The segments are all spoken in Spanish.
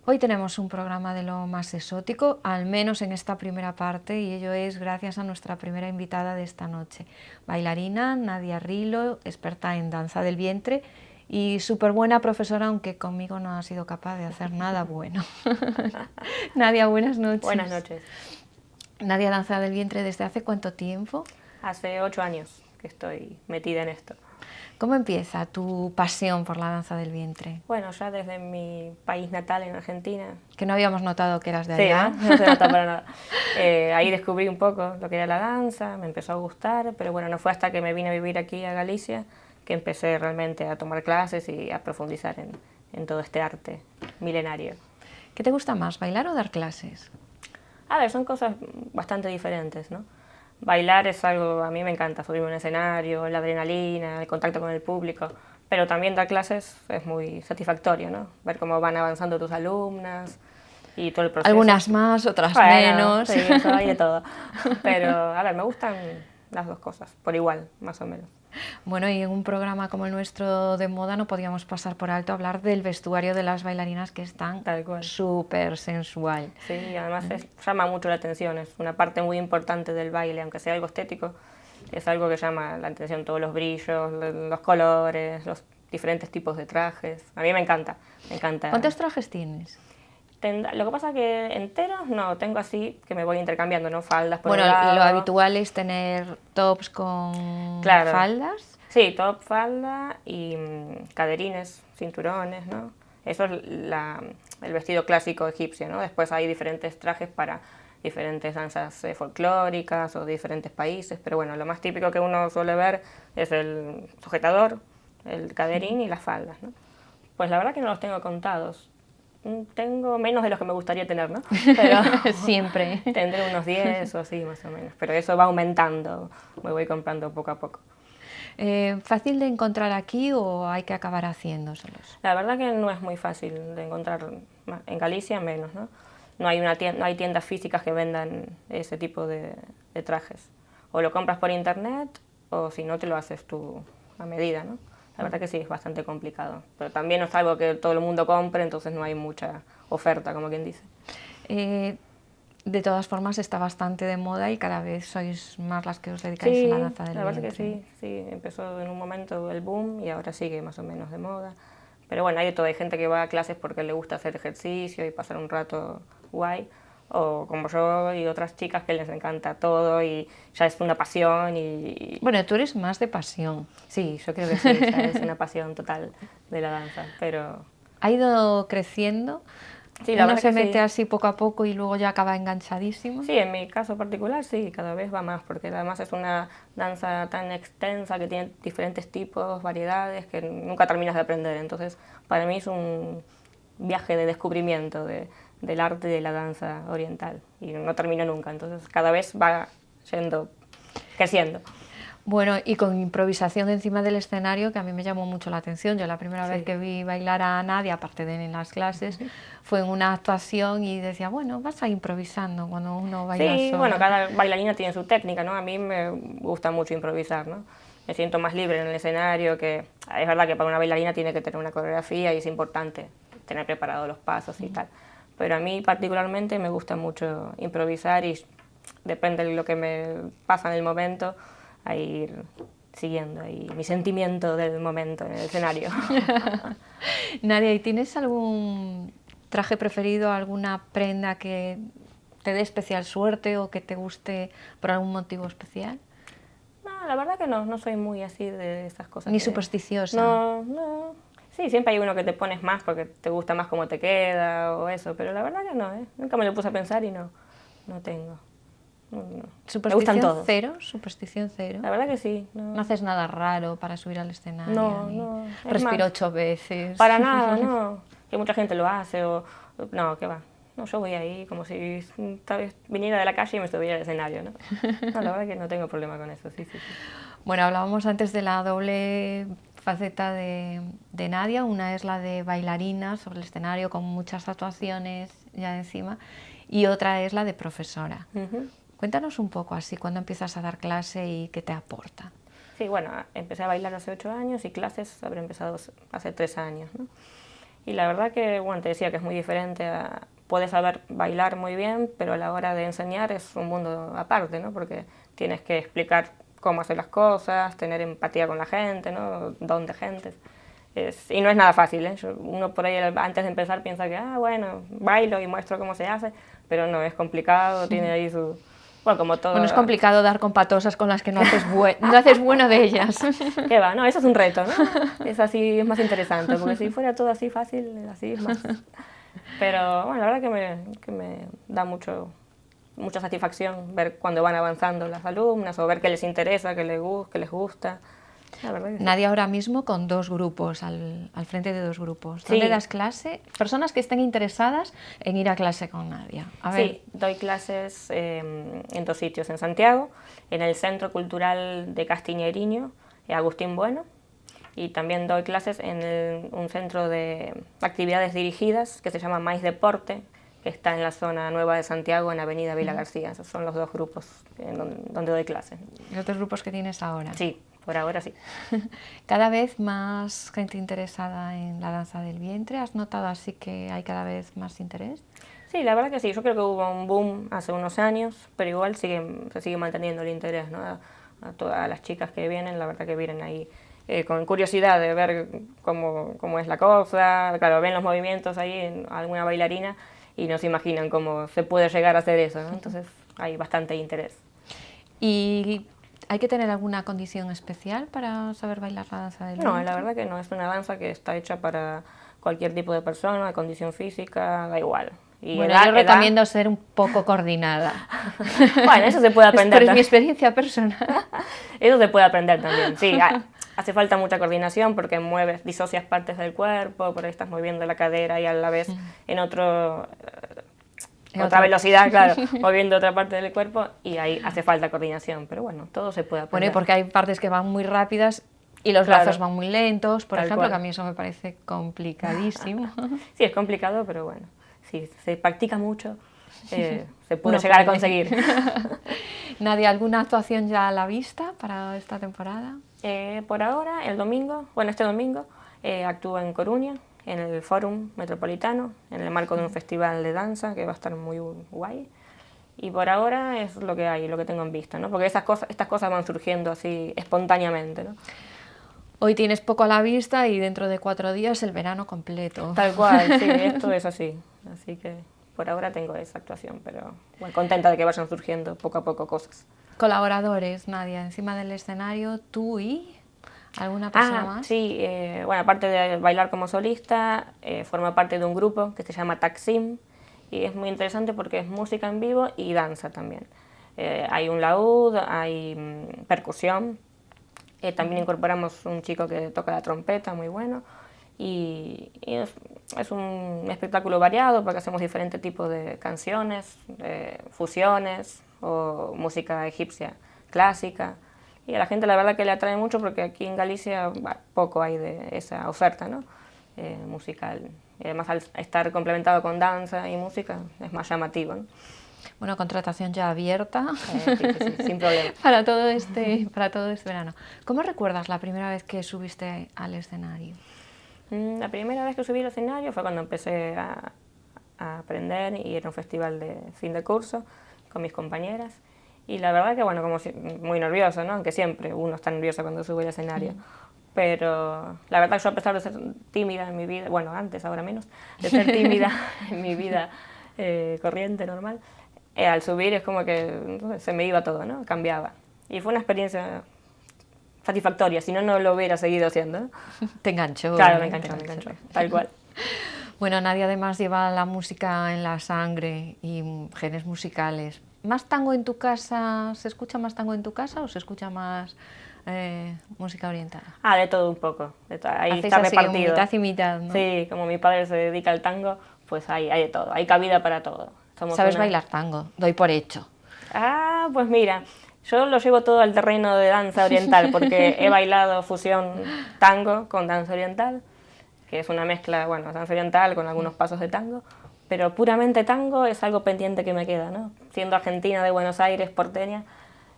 Hoy tenemos un programa de lo más exótico, al menos en esta primera parte, y ello es gracias a nuestra primera invitada de esta noche, bailarina Nadia Rilo, experta en danza del vientre y súper buena profesora, aunque conmigo no ha sido capaz de hacer nada bueno. Nadia, buenas noches. Buenas noches. Nadia, danza del vientre, ¿desde hace cuánto tiempo? Hace 8 años que estoy metida en esto. ¿Cómo empieza tu pasión por la danza del vientre? Bueno, ya desde mi país natal, en Argentina. Que no habíamos notado que eras de allá. Sí, no se nota para nada. Ahí descubrí un poco lo que era la danza, me empezó a gustar, pero bueno, no fue hasta que me vine a vivir aquí a Galicia que empecé realmente a tomar clases y a profundizar en todo este arte milenario. ¿Qué te gusta más, bailar o dar clases? A ver, son cosas bastante diferentes, ¿no? Bailar es algo, a mí me encanta, subirme a un escenario, la adrenalina, el contacto con el público, pero también dar clases es muy satisfactorio, ¿no? Ver cómo van avanzando tus alumnas y todo el proceso. Algunas más, otras bueno, menos. Sí, eso hay de todo. Pero, a ver, me gustan las dos cosas, por igual, más o menos. Bueno, y en un programa como el nuestro de moda no podíamos pasar por alto hablar del vestuario de las bailarinas, que están súper sensual. Sí, además llama mucho la atención, es una parte muy importante del baile, aunque sea algo estético, es algo que llama la atención, todos los brillos, los colores, los diferentes tipos de trajes. A mí me encanta, me encanta. ¿Cuántos trajes tienes? Lo que pasa es que enteros no, tengo así que me voy intercambiando, ¿no? Faldas por Bueno, un lado. lo habitual es tener tops con faldas. Sí, top, falda y caderines, cinturones, ¿no? Eso es el vestido clásico egipcio, ¿no? Después hay diferentes trajes para diferentes danzas folclóricas o de diferentes países, pero bueno, lo más típico que uno suele ver es el sujetador, el caderín y las faldas, ¿no? Pues la verdad que no los tengo contados. Tengo menos de los que me gustaría tener, ¿no? Pero siempre. Tendré unos 10 o así, más o menos. Pero eso va aumentando, me voy comprando poco a poco. ¿Fácil de encontrar aquí o hay que acabar haciéndoselos? La verdad que no es muy fácil de encontrar, en Galicia menos, ¿no? No hay tiendas físicas que vendan ese tipo de trajes. O lo compras por internet o si no te lo haces tú a medida, ¿no? La verdad que sí, es bastante complicado. Pero también no es algo que todo el mundo compre, entonces no hay mucha oferta, como quien dice. De todas formas está bastante de moda y cada vez sois más las que os dedicáis a la danza del vientre. Sí, la verdad que sí, empezó en un momento el boom y ahora sigue más o menos de moda. Pero bueno, hay de todo, hay gente que va a clases porque le gusta hacer ejercicio y pasar un rato guay, o como yo y otras chicas que les encanta todo y ya es una pasión y... Bueno, tú eres más de pasión. Sí, yo creo que sí, ya es una pasión total de la danza, pero... ¿Ha ido creciendo? Sí, la ¿Uno se verdad que mete así poco a poco y luego ya acaba enganchadísimo? Sí, en mi caso particular sí, cada vez va más, porque además es una danza tan extensa que tiene diferentes tipos, variedades, que nunca terminas de aprender. Entonces, para mí es un viaje de descubrimiento del arte de la danza oriental y no termino nunca. Entonces, cada vez va creciendo. Bueno, y con improvisación encima del escenario, que a mí me llamó mucho la atención. Yo la primera vez que vi bailar a Nadia, aparte de en las clases, fue en una actuación y decía, bueno, vas a improvisando cuando uno baila Sí, sola. bueno, cada bailarina tiene su técnica, ¿no? A mí me gusta mucho improvisar, ¿no? Me siento más libre en el escenario, que es verdad que para una bailarina tiene que tener una coreografía y es importante tener preparados los pasos y tal. Pero a mí particularmente me gusta mucho improvisar y depende de lo que me pasa en el momento, a ir siguiendo ahí mi sentimiento del momento en el escenario. Nadia, ¿y tienes algún traje preferido, alguna prenda que te dé especial suerte o que te guste por algún motivo especial? No, la verdad que no soy muy así de esas cosas. Ni supersticiosa. No. Sí, siempre hay uno que te pones más porque te gusta más cómo te queda o eso, pero la verdad que no, ¿eh? Nunca me lo puse a pensar y no tengo. No. Me gustan todos. ¿Superstición cero? La verdad que sí. No haces nada raro para subir al escenario. No. Respiro 8 veces. Para nada, no. Que mucha gente lo hace o... No, ¿qué va? No, yo voy ahí como si viniera de la calle y me subiera al escenario, ¿no? No, la verdad que no tengo problema con eso, sí. Bueno, hablábamos antes de la doble faceta de Nadia. Una es la de bailarina sobre el escenario con muchas actuaciones ya encima y otra es la de profesora. Cuéntanos un poco así, ¿cuándo empiezas a dar clase y qué te aporta? Sí, bueno, empecé a bailar hace 8 años y clases habré empezado hace 3 años, ¿no? Y la verdad que, bueno, te decía que es muy diferente puedes saber bailar muy bien, pero a la hora de enseñar es un mundo aparte, ¿no? Porque tienes que explicar cómo hacer las cosas, tener empatía con la gente, ¿no? Don de gente. Y no es nada fácil, ¿eh? Uno por ahí antes de empezar piensa que, bueno, bailo y muestro cómo se hace, pero no, es complicado, tiene ahí su... Bueno, como todo... Bueno, es complicado dar con patosas con las que no haces, no haces buena de ellas. ¿Qué va? No, eso es un reto, ¿no? Es así, es más interesante, porque si fuera todo así fácil, así es más... Pero bueno, la verdad que me da mucha satisfacción ver cuando van avanzando las alumnas o ver que les interesa, que les gusta. La verdad que sí. Nadia ahora mismo con 2 grupos, al frente de 2 grupos. Sí. ¿Dónde das clase? Personas que estén interesadas en ir a clase con Nadia. A ver. Sí, doy clases en 2 sitios, en Santiago, en el Centro Cultural de Castiñeiriño, Agustín Bueno, y también doy clases en un centro de actividades dirigidas que se llama Mais Deporte, que está en la zona nueva de Santiago, en Avenida Vila García. Esos son los 2 grupos donde doy clases. Los 2 grupos que tienes ahora. Sí, por ahora sí. Cada vez más gente interesada en la danza del vientre. ¿Has notado así que hay cada vez más interés? Sí, la verdad que sí. Yo creo que hubo un boom hace unos años, pero igual se sigue manteniendo el interés, ¿no? A todas las chicas que vienen, la verdad que vienen ahí con curiosidad de ver cómo es la cosa. Claro, ven los movimientos ahí en alguna bailarina y no se imaginan cómo se puede llegar a hacer eso, ¿no? Entonces hay bastante interés. ¿Y hay que tener alguna condición especial para saber bailar la danza del vientre? No, la verdad que no, es una danza que está hecha para cualquier tipo de persona, condición física, da igual. Y bueno, yo recomiendo ser un poco coordinada. Bueno, eso se puede aprender. Es mi experiencia personal. Eso se puede aprender también, sí. Hace falta mucha coordinación porque disocias partes del cuerpo, por ahí estás moviendo la cadera y a la vez en otra velocidad, claro, moviendo otra parte del cuerpo y ahí hace falta coordinación. Pero bueno, todo se puede aprender. Bueno, porque hay partes que van muy rápidas y los brazos van muy lentos, por ejemplo, que a mí eso me parece complicadísimo. Sí, es complicado, pero bueno, si se practica mucho, se puede llegar a conseguir. Nadia, ¿alguna actuación ya a la vista para esta temporada? Por ahora, este domingo, actúo en Coruña, en el Fórum Metropolitano, en el marco de un festival de danza que va a estar muy guay. Y por ahora es lo que hay, lo que tengo en vista, ¿no? Porque estas cosas van surgiendo así espontáneamente, ¿no? Hoy tienes poco a la vista y dentro de 4 días el verano completo. Tal cual, sí, esto es así. Así que por ahora tengo esa actuación, pero bueno, contenta de que vayan surgiendo poco a poco cosas. Colaboradores, Nadia, encima del escenario, tú y alguna persona más. Sí, bueno, aparte de bailar como solista, forma parte de un grupo que se llama Taksim y es muy interesante porque es música en vivo y danza también. Hay un laúd, hay percusión, también incorporamos un chico que toca la trompeta, muy bueno, y es un espectáculo variado porque hacemos diferentes tipos de canciones, fusiones o música egipcia clásica. Y a la gente la verdad que le atrae mucho porque aquí en Galicia poco hay de esa oferta, ¿no? Musical. Y además al estar complementado con danza y música es más llamativo, ¿no? Bueno, contratación ya abierta. Sí, sin problema. para todo este verano. ¿Cómo recuerdas la primera vez que subiste al escenario? La primera vez que subí al escenario fue cuando empecé a aprender y era un festival de fin de curso con mis compañeras. Y la verdad que, bueno, como muy nerviosa, ¿no? Aunque siempre uno está nervioso cuando sube al escenario. Pero la verdad que yo, a pesar de ser tímida en mi vida, bueno, antes, ahora menos, de ser tímida en mi vida corriente, normal, al subir es como que se me iba todo, ¿no? Cambiaba. Y fue una experiencia satisfactoria, si no, no lo hubiera seguido haciendo, ¿no? Te enganchó. Claro, me enganchó, tal cual. Bueno, Nadia además lleva la música en la sangre y genes musicales. ¿Más tango en tu casa? ¿Se escucha más tango en tu casa o se escucha más música oriental? De todo un poco. Ahí está así repartido. Mitad y mitad, ¿no? Sí, como mi padre se dedica al tango, pues hay de todo. Hay cabida para todo. ¿Sabes bailar tango? Doy por hecho. Pues mira, yo lo llevo todo al terreno de danza oriental porque he bailado fusión tango con danza oriental, que es una mezcla, bueno, danza oriental con algunos pasos de tango, pero puramente tango es algo pendiente que me queda, ¿no? Siendo argentina de Buenos Aires, porteña,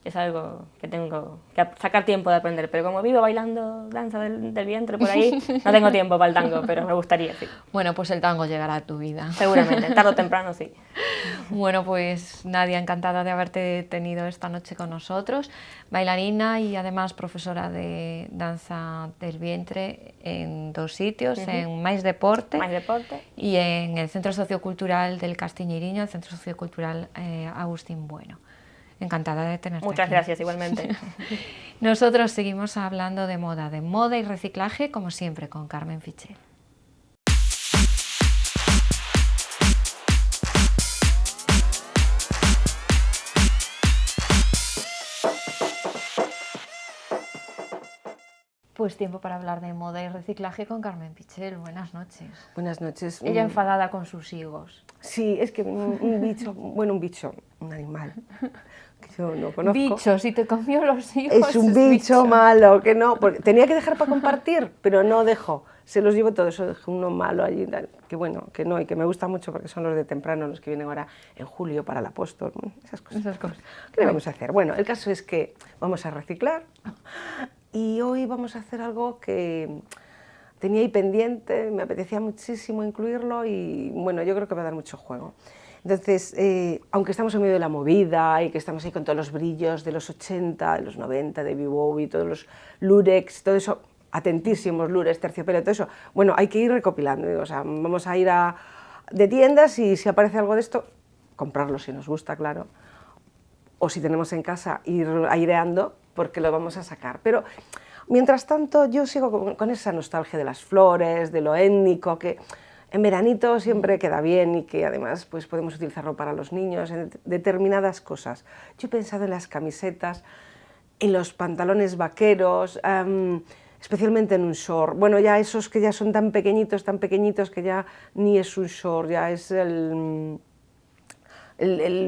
es algo que tengo que sacar tiempo de aprender, pero como vivo bailando danza del vientre por ahí, no tengo tiempo para el tango, pero me gustaría, sí. Bueno, pues el tango llegará a tu vida. Seguramente, tarde o temprano, sí. Bueno, pues Nadia, encantada de haberte tenido esta noche con nosotros, bailarina y además profesora de danza del vientre en 2 sitios, en Mais Deporte, y en el Centro Sociocultural del Castiñeiriño, el Centro Sociocultural Agustín Bueno. Encantada de tenerte Muchas aquí. gracias, igualmente. Nosotros seguimos hablando de moda y reciclaje, como siempre, con Carmen Fichel. Pues tiempo para hablar de moda y reciclaje con Carmen Pichel. Buenas noches. Buenas noches. Ella enfadada con sus higos. Sí, es que un bicho, un animal que yo no conozco. Bicho, si te comió los higos. Es un bicho malo, que no, porque tenía que dejar para compartir, pero no dejo. Se los llevo todo, eso dejé uno malo allí, que bueno, que no, y que me gusta mucho porque son los de temprano, los que vienen ahora en julio para el apóstol, esas cosas. ¿Qué le vamos a hacer? Bueno, el caso es que vamos a reciclar y hoy vamos a hacer algo que tenía ahí pendiente, me apetecía muchísimo incluirlo y bueno, yo creo que va a dar mucho juego. Entonces, aunque estamos en medio de la movida y que estamos ahí con todos los brillos de los 80, de los 90, de Bowie, todos los lurex, todo eso, atentísimos, lures, terciopelo, todo eso, bueno, hay que ir recopilando, o sea, vamos a ir de tiendas y si aparece algo de esto, comprarlo si nos gusta, claro, o si tenemos en casa, ir aireando porque lo vamos a sacar. Pero mientras tanto yo sigo con esa nostalgia de las flores, de lo étnico, que en veranito siempre queda bien y que además pues, podemos utilizarlo para los niños en determinadas cosas. Yo he pensado en las camisetas, en los pantalones vaqueros, especialmente en un short. Bueno, ya esos que ya son tan pequeñitos que ya ni es un short, ya es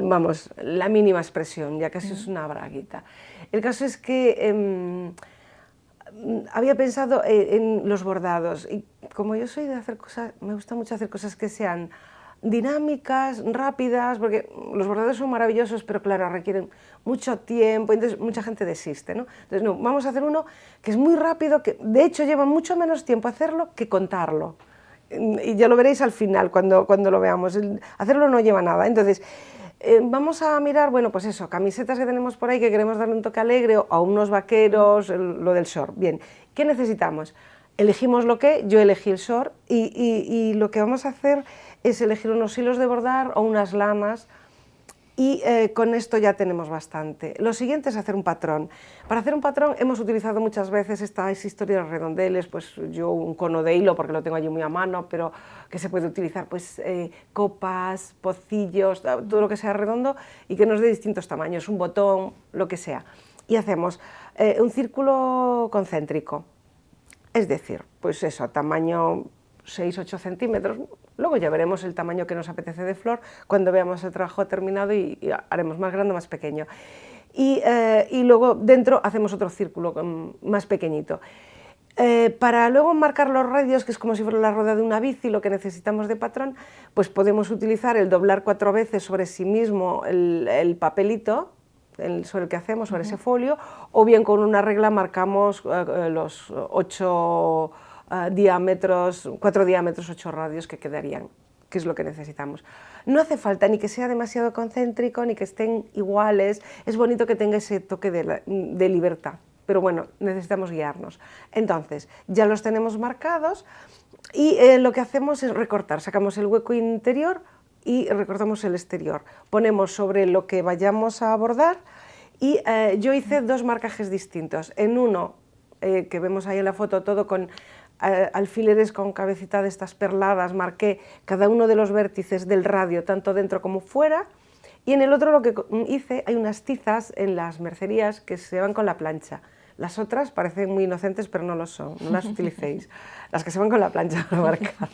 vamos, la mínima expresión, ya casi es una braguita. El caso es que había pensado en los bordados y como yo soy de hacer cosas, me gusta mucho hacer cosas que sean dinámicas, rápidas, porque los bordados son maravillosos, pero claro, requieren mucho tiempo, entonces mucha gente desiste, ¿no? Entonces, no, vamos a hacer uno que es muy rápido, que de hecho lleva mucho menos tiempo hacerlo que contarlo. Y ya lo veréis al final, cuando lo veamos. Hacerlo no lleva nada. Entonces, vamos a mirar, bueno, pues eso, camisetas que tenemos por ahí que queremos darle un toque alegre, o a unos vaqueros, lo del short. Bien, ¿qué necesitamos? Elegimos lo que, yo elegí el short y lo que vamos a hacer es elegir unos hilos de bordar o unas lanas y con esto ya tenemos bastante. Lo siguiente es hacer un patrón. Para hacer un patrón hemos utilizado muchas veces estas historias redondeles, pues yo un cono de hilo porque lo tengo allí muy a mano, pero que se puede utilizar pues copas, pocillos, todo lo que sea redondo y que nos dé distintos tamaños, un botón, lo que sea. Y hacemos un círculo concéntrico, es decir, pues eso, tamaño 6-8 centímetros, luego ya veremos el tamaño que nos apetece de flor cuando veamos el trabajo terminado y haremos más grande o más pequeño. Y luego dentro hacemos otro círculo más pequeñito. Para luego marcar los radios, que es como si fuera la rueda de una bici, lo que necesitamos de patrón, pues podemos utilizar el doblar 4 veces sobre sí mismo el papelito, sobre el que hacemos, sobre ese folio, o bien con una regla marcamos los 8 diámetros, 4 diámetros, 8 radios que quedarían, que es lo que necesitamos. No hace falta ni que sea demasiado concéntrico, ni que estén iguales, es bonito que tenga ese toque de libertad, pero bueno, necesitamos guiarnos. Entonces, ya los tenemos marcados y lo que hacemos es recortar, sacamos el hueco interior y recortamos el exterior. Ponemos sobre lo que vayamos a bordar y yo hice 2 marcajes distintos. En uno, que vemos ahí en la foto, todo con alfileres con cabecita de estas perladas, marqué cada uno de los vértices del radio, tanto dentro como fuera, y en el otro lo que hice, hay unas tizas en las mercerías que se van con la plancha. Las otras parecen muy inocentes, pero no lo son, no las utilicéis. Las que se van con la plancha para marcar.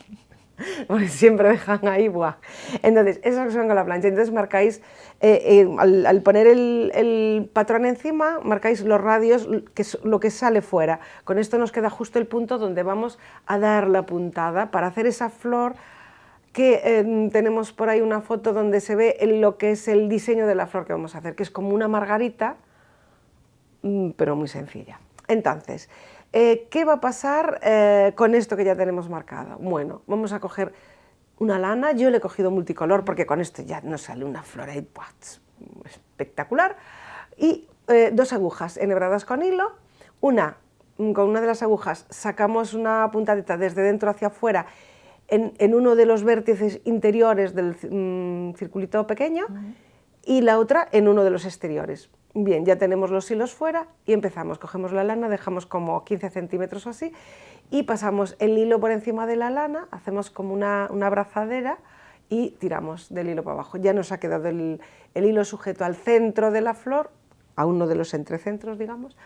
Porque siempre dejan ahí, ¡buah! Entonces, esas que se van con la plancha, entonces marcáis, al poner el patrón encima, marcáis los radios, que es lo que sale fuera. Con esto nos queda justo el punto donde vamos a dar la puntada para hacer esa flor que tenemos por ahí una foto donde se ve lo que es el diseño de la flor que vamos a hacer, que es como una margarita, pero muy sencilla. Entonces, ¿qué va a pasar con esto que ya tenemos marcado? Bueno, vamos a coger una lana, yo le he cogido multicolor porque con esto ya nos sale una flor ahí, ¡puats!, espectacular, y 2 agujas enhebradas con hilo, con una de las agujas sacamos una puntadita desde dentro hacia afuera en uno de los vértices interiores del circulito pequeño y la otra en uno de los exteriores. Bien, ya tenemos los hilos fuera y empezamos, cogemos la lana, dejamos como 15 centímetros o así y pasamos el hilo por encima de la lana, hacemos como una abrazadera y tiramos del hilo para abajo. Ya nos ha quedado el hilo sujeto al centro de la flor, a uno de los entrecentros, digamos.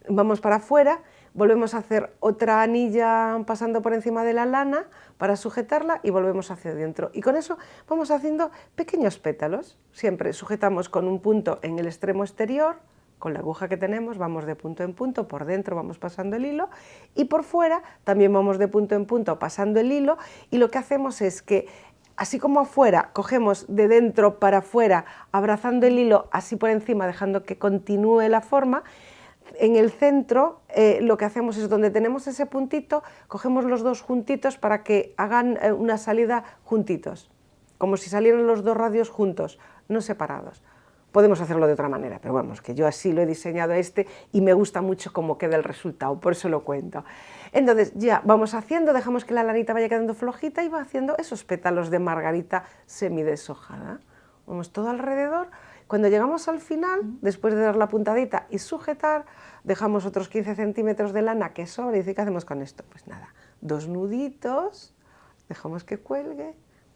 Vamos para afuera, volvemos a hacer otra anilla pasando por encima de la lana para sujetarla y volvemos hacia adentro. Y con eso vamos haciendo pequeños pétalos. Siempre sujetamos con un punto en el extremo exterior, con la aguja que tenemos, vamos de punto en punto, por dentro vamos pasando el hilo y por fuera también vamos de punto en punto pasando el hilo, y lo que hacemos es que así como afuera, cogemos de dentro para afuera, abrazando el hilo así por encima, dejando que continúe la forma. En el centro lo que hacemos es, donde tenemos ese puntito, cogemos los 2 juntitos para que hagan una salida juntitos, como si salieran los 2 radios juntos, no separados. Podemos hacerlo de otra manera, pero vamos, que yo así lo he diseñado y me gusta mucho cómo queda el resultado, por eso lo cuento. Entonces ya vamos haciendo, dejamos que la lanita vaya quedando flojita y va haciendo esos pétalos de margarita semideshojada. Vamos todo alrededor. Cuando llegamos al final, después de dar la puntadita y sujetar, dejamos otros 15 centímetros de lana que sobra y dice, ¿qué hacemos con esto? Pues nada, 2 nuditos, dejamos que cuelgue,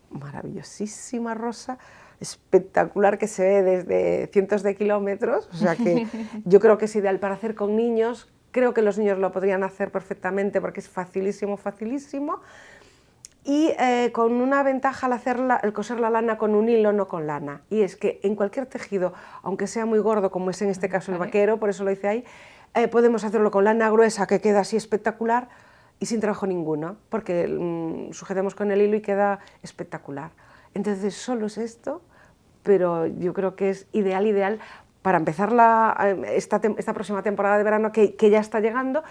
maravillosísima rosa, espectacular, que se ve desde cientos de kilómetros, o sea que yo creo que es ideal para hacer con niños. Creo que los niños lo podrían hacer perfectamente porque es facilísimo, facilísimo. Y con una ventaja al coser la lana con un hilo, no con lana, y es que en cualquier tejido, aunque sea muy gordo, como es en este caso el vaquero, por eso lo hice ahí, podemos hacerlo con lana gruesa, que queda así espectacular, y sin trabajo ninguno, porque sujetamos con el hilo y queda espectacular. Entonces solo es esto, pero yo creo que es ideal para empezar esta próxima temporada de verano que ya está llegando,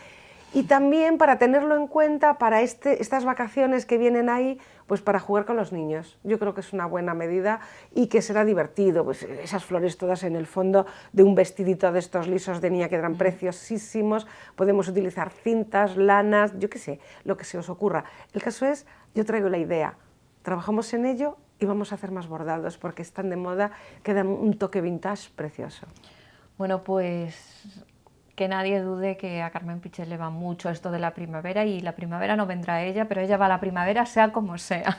y también para tenerlo en cuenta para estas vacaciones que vienen ahí, pues para jugar con los niños. Yo creo que es una buena medida y que será divertido, pues esas flores todas en el fondo de un vestidito de estos lisos de niña que eran preciosísimos. Podemos utilizar cintas, lanas, yo qué sé, lo que se os ocurra. El caso es, yo traigo la idea, trabajamos en ello y vamos a hacer más bordados porque están de moda, quedan un toque vintage precioso. Bueno, pues que nadie dude que a Carmen Pichel le va mucho esto de la primavera, y la primavera no vendrá a ella, pero ella va a la primavera sea como sea.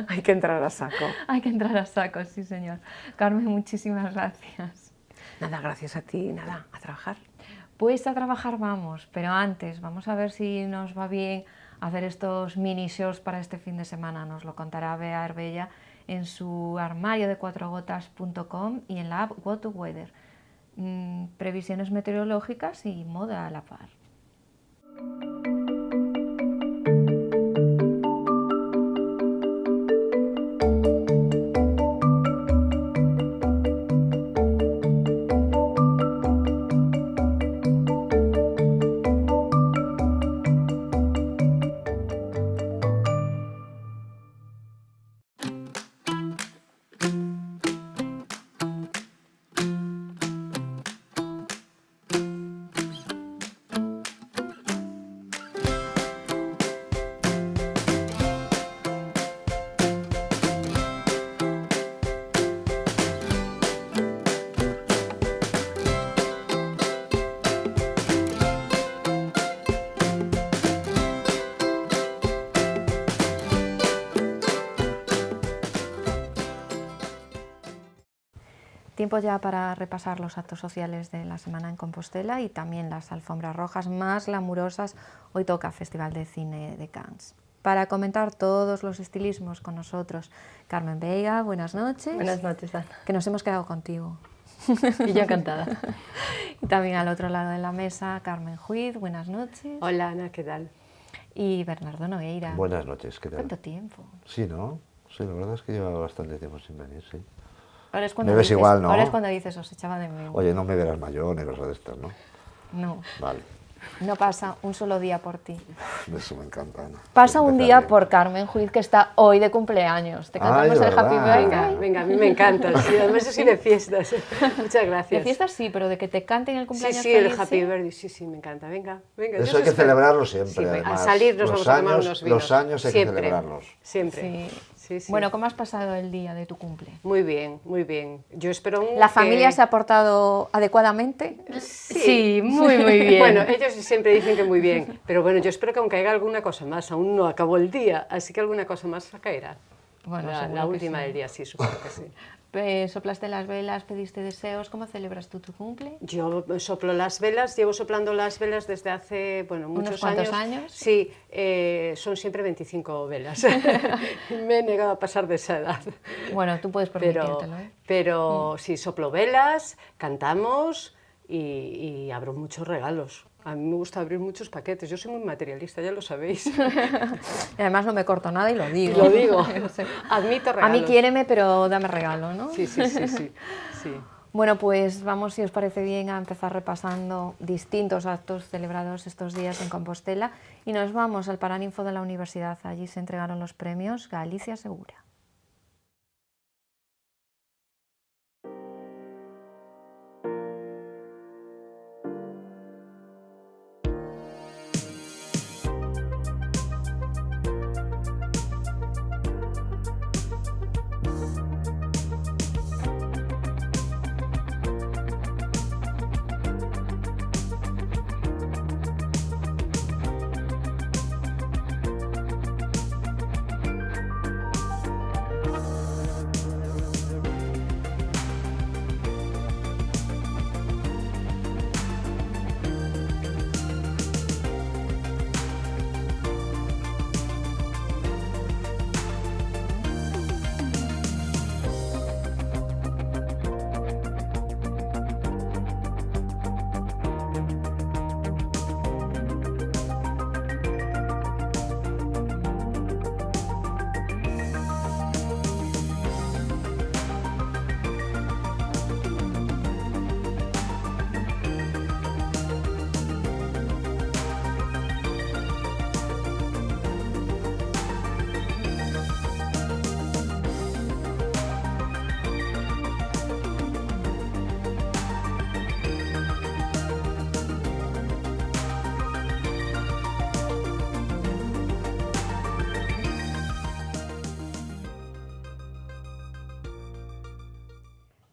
Hay que entrar a saco. Hay que entrar a saco, sí señor. Carmen, muchísimas gracias. Nada, gracias a ti, nada, a trabajar. Pues a trabajar vamos, pero antes vamos a ver si nos va bien hacer estos mini shows para este fin de semana. Nos lo contará Bea Arbella en su armario de cuatrogotas.com y en la app Go to Weather. Previsiones meteorológicas y moda a la par. Tiempo ya para repasar los actos sociales de la semana en Compostela y también las alfombras rojas más glamurosas. Hoy toca Festival de Cine de Cannes. Para comentar todos los estilismos con nosotros, Carmen Veiga, buenas noches. Buenas noches, Ana. Que nos hemos quedado contigo. Y yo encantada. Y también al otro lado de la mesa, Carmen Juiz, buenas noches. Hola, Ana, ¿qué tal? Y Bernardo Nogueira. Buenas noches, ¿qué tal? ¿Cuánto tiempo? Sí, ¿no? Sí, la verdad es que lleva bastante tiempo sin venir, sí. Ahora es cuando Me ves dices, igual, ¿no? Ahora es cuando dices, os echaba de menos. Oye, no me verás mayor ni cosas de estas, ¿no? No, Vale. no pasa un solo día por ti. Eso me encanta, Ana. Pasa un Empezar día bien. por Carmen Juiz, que está hoy de cumpleaños. Te cantamos Ay, el Happy ¿verdad? Birthday. Venga, a mí me encanta, sí, además yo soy de fiestas. Muchas gracias. De fiestas sí, pero de que te canten el Sí, cumpleaños sí, el feliz, Happy ¿sí? Birthday, sí, me encanta. Venga, yo Eso hay os que espero. celebrarlo siempre, Sí, además. a salir nos Los vamos a tomar años- unos vinos. los años hay que Siempre, celebrarlos. Siempre. Sí. Sí. Bueno, ¿cómo has pasado el día de tu cumple? Muy bien, muy bien. Yo espero ¿La familia se ha portado adecuadamente? Sí, muy, muy bien. Bueno, ellos siempre dicen que muy bien, pero bueno, yo espero que aún caiga alguna cosa más, aún no acabó el día, así que alguna cosa más caerá. Bueno, la seguro que última sí. del día, sí, supongo que sí. ¿Soplaste las velas, pediste deseos? ¿Cómo celebras tú tu cumple? Yo soplo las velas, llevo soplando las velas desde hace, bueno, muchos cuantos años. Sí, son siempre 25 velas. Me he negado a pasar de esa edad. Bueno, tú puedes permitírtelo, ¿eh? Pero sí, soplo velas, cantamos y abro muchos regalos. A mí me gusta abrir muchos paquetes, yo soy muy materialista, ya lo sabéis. Y además no me corto nada y lo digo. Lo digo, Sí. admito A regalos. mí quiéreme, pero dame regalo, ¿no? Sí. Bueno, pues vamos, si os parece bien, a empezar repasando distintos actos celebrados estos días en Compostela y nos vamos al Paraninfo de la Universidad. Allí se entregaron los premios Galicia Segura.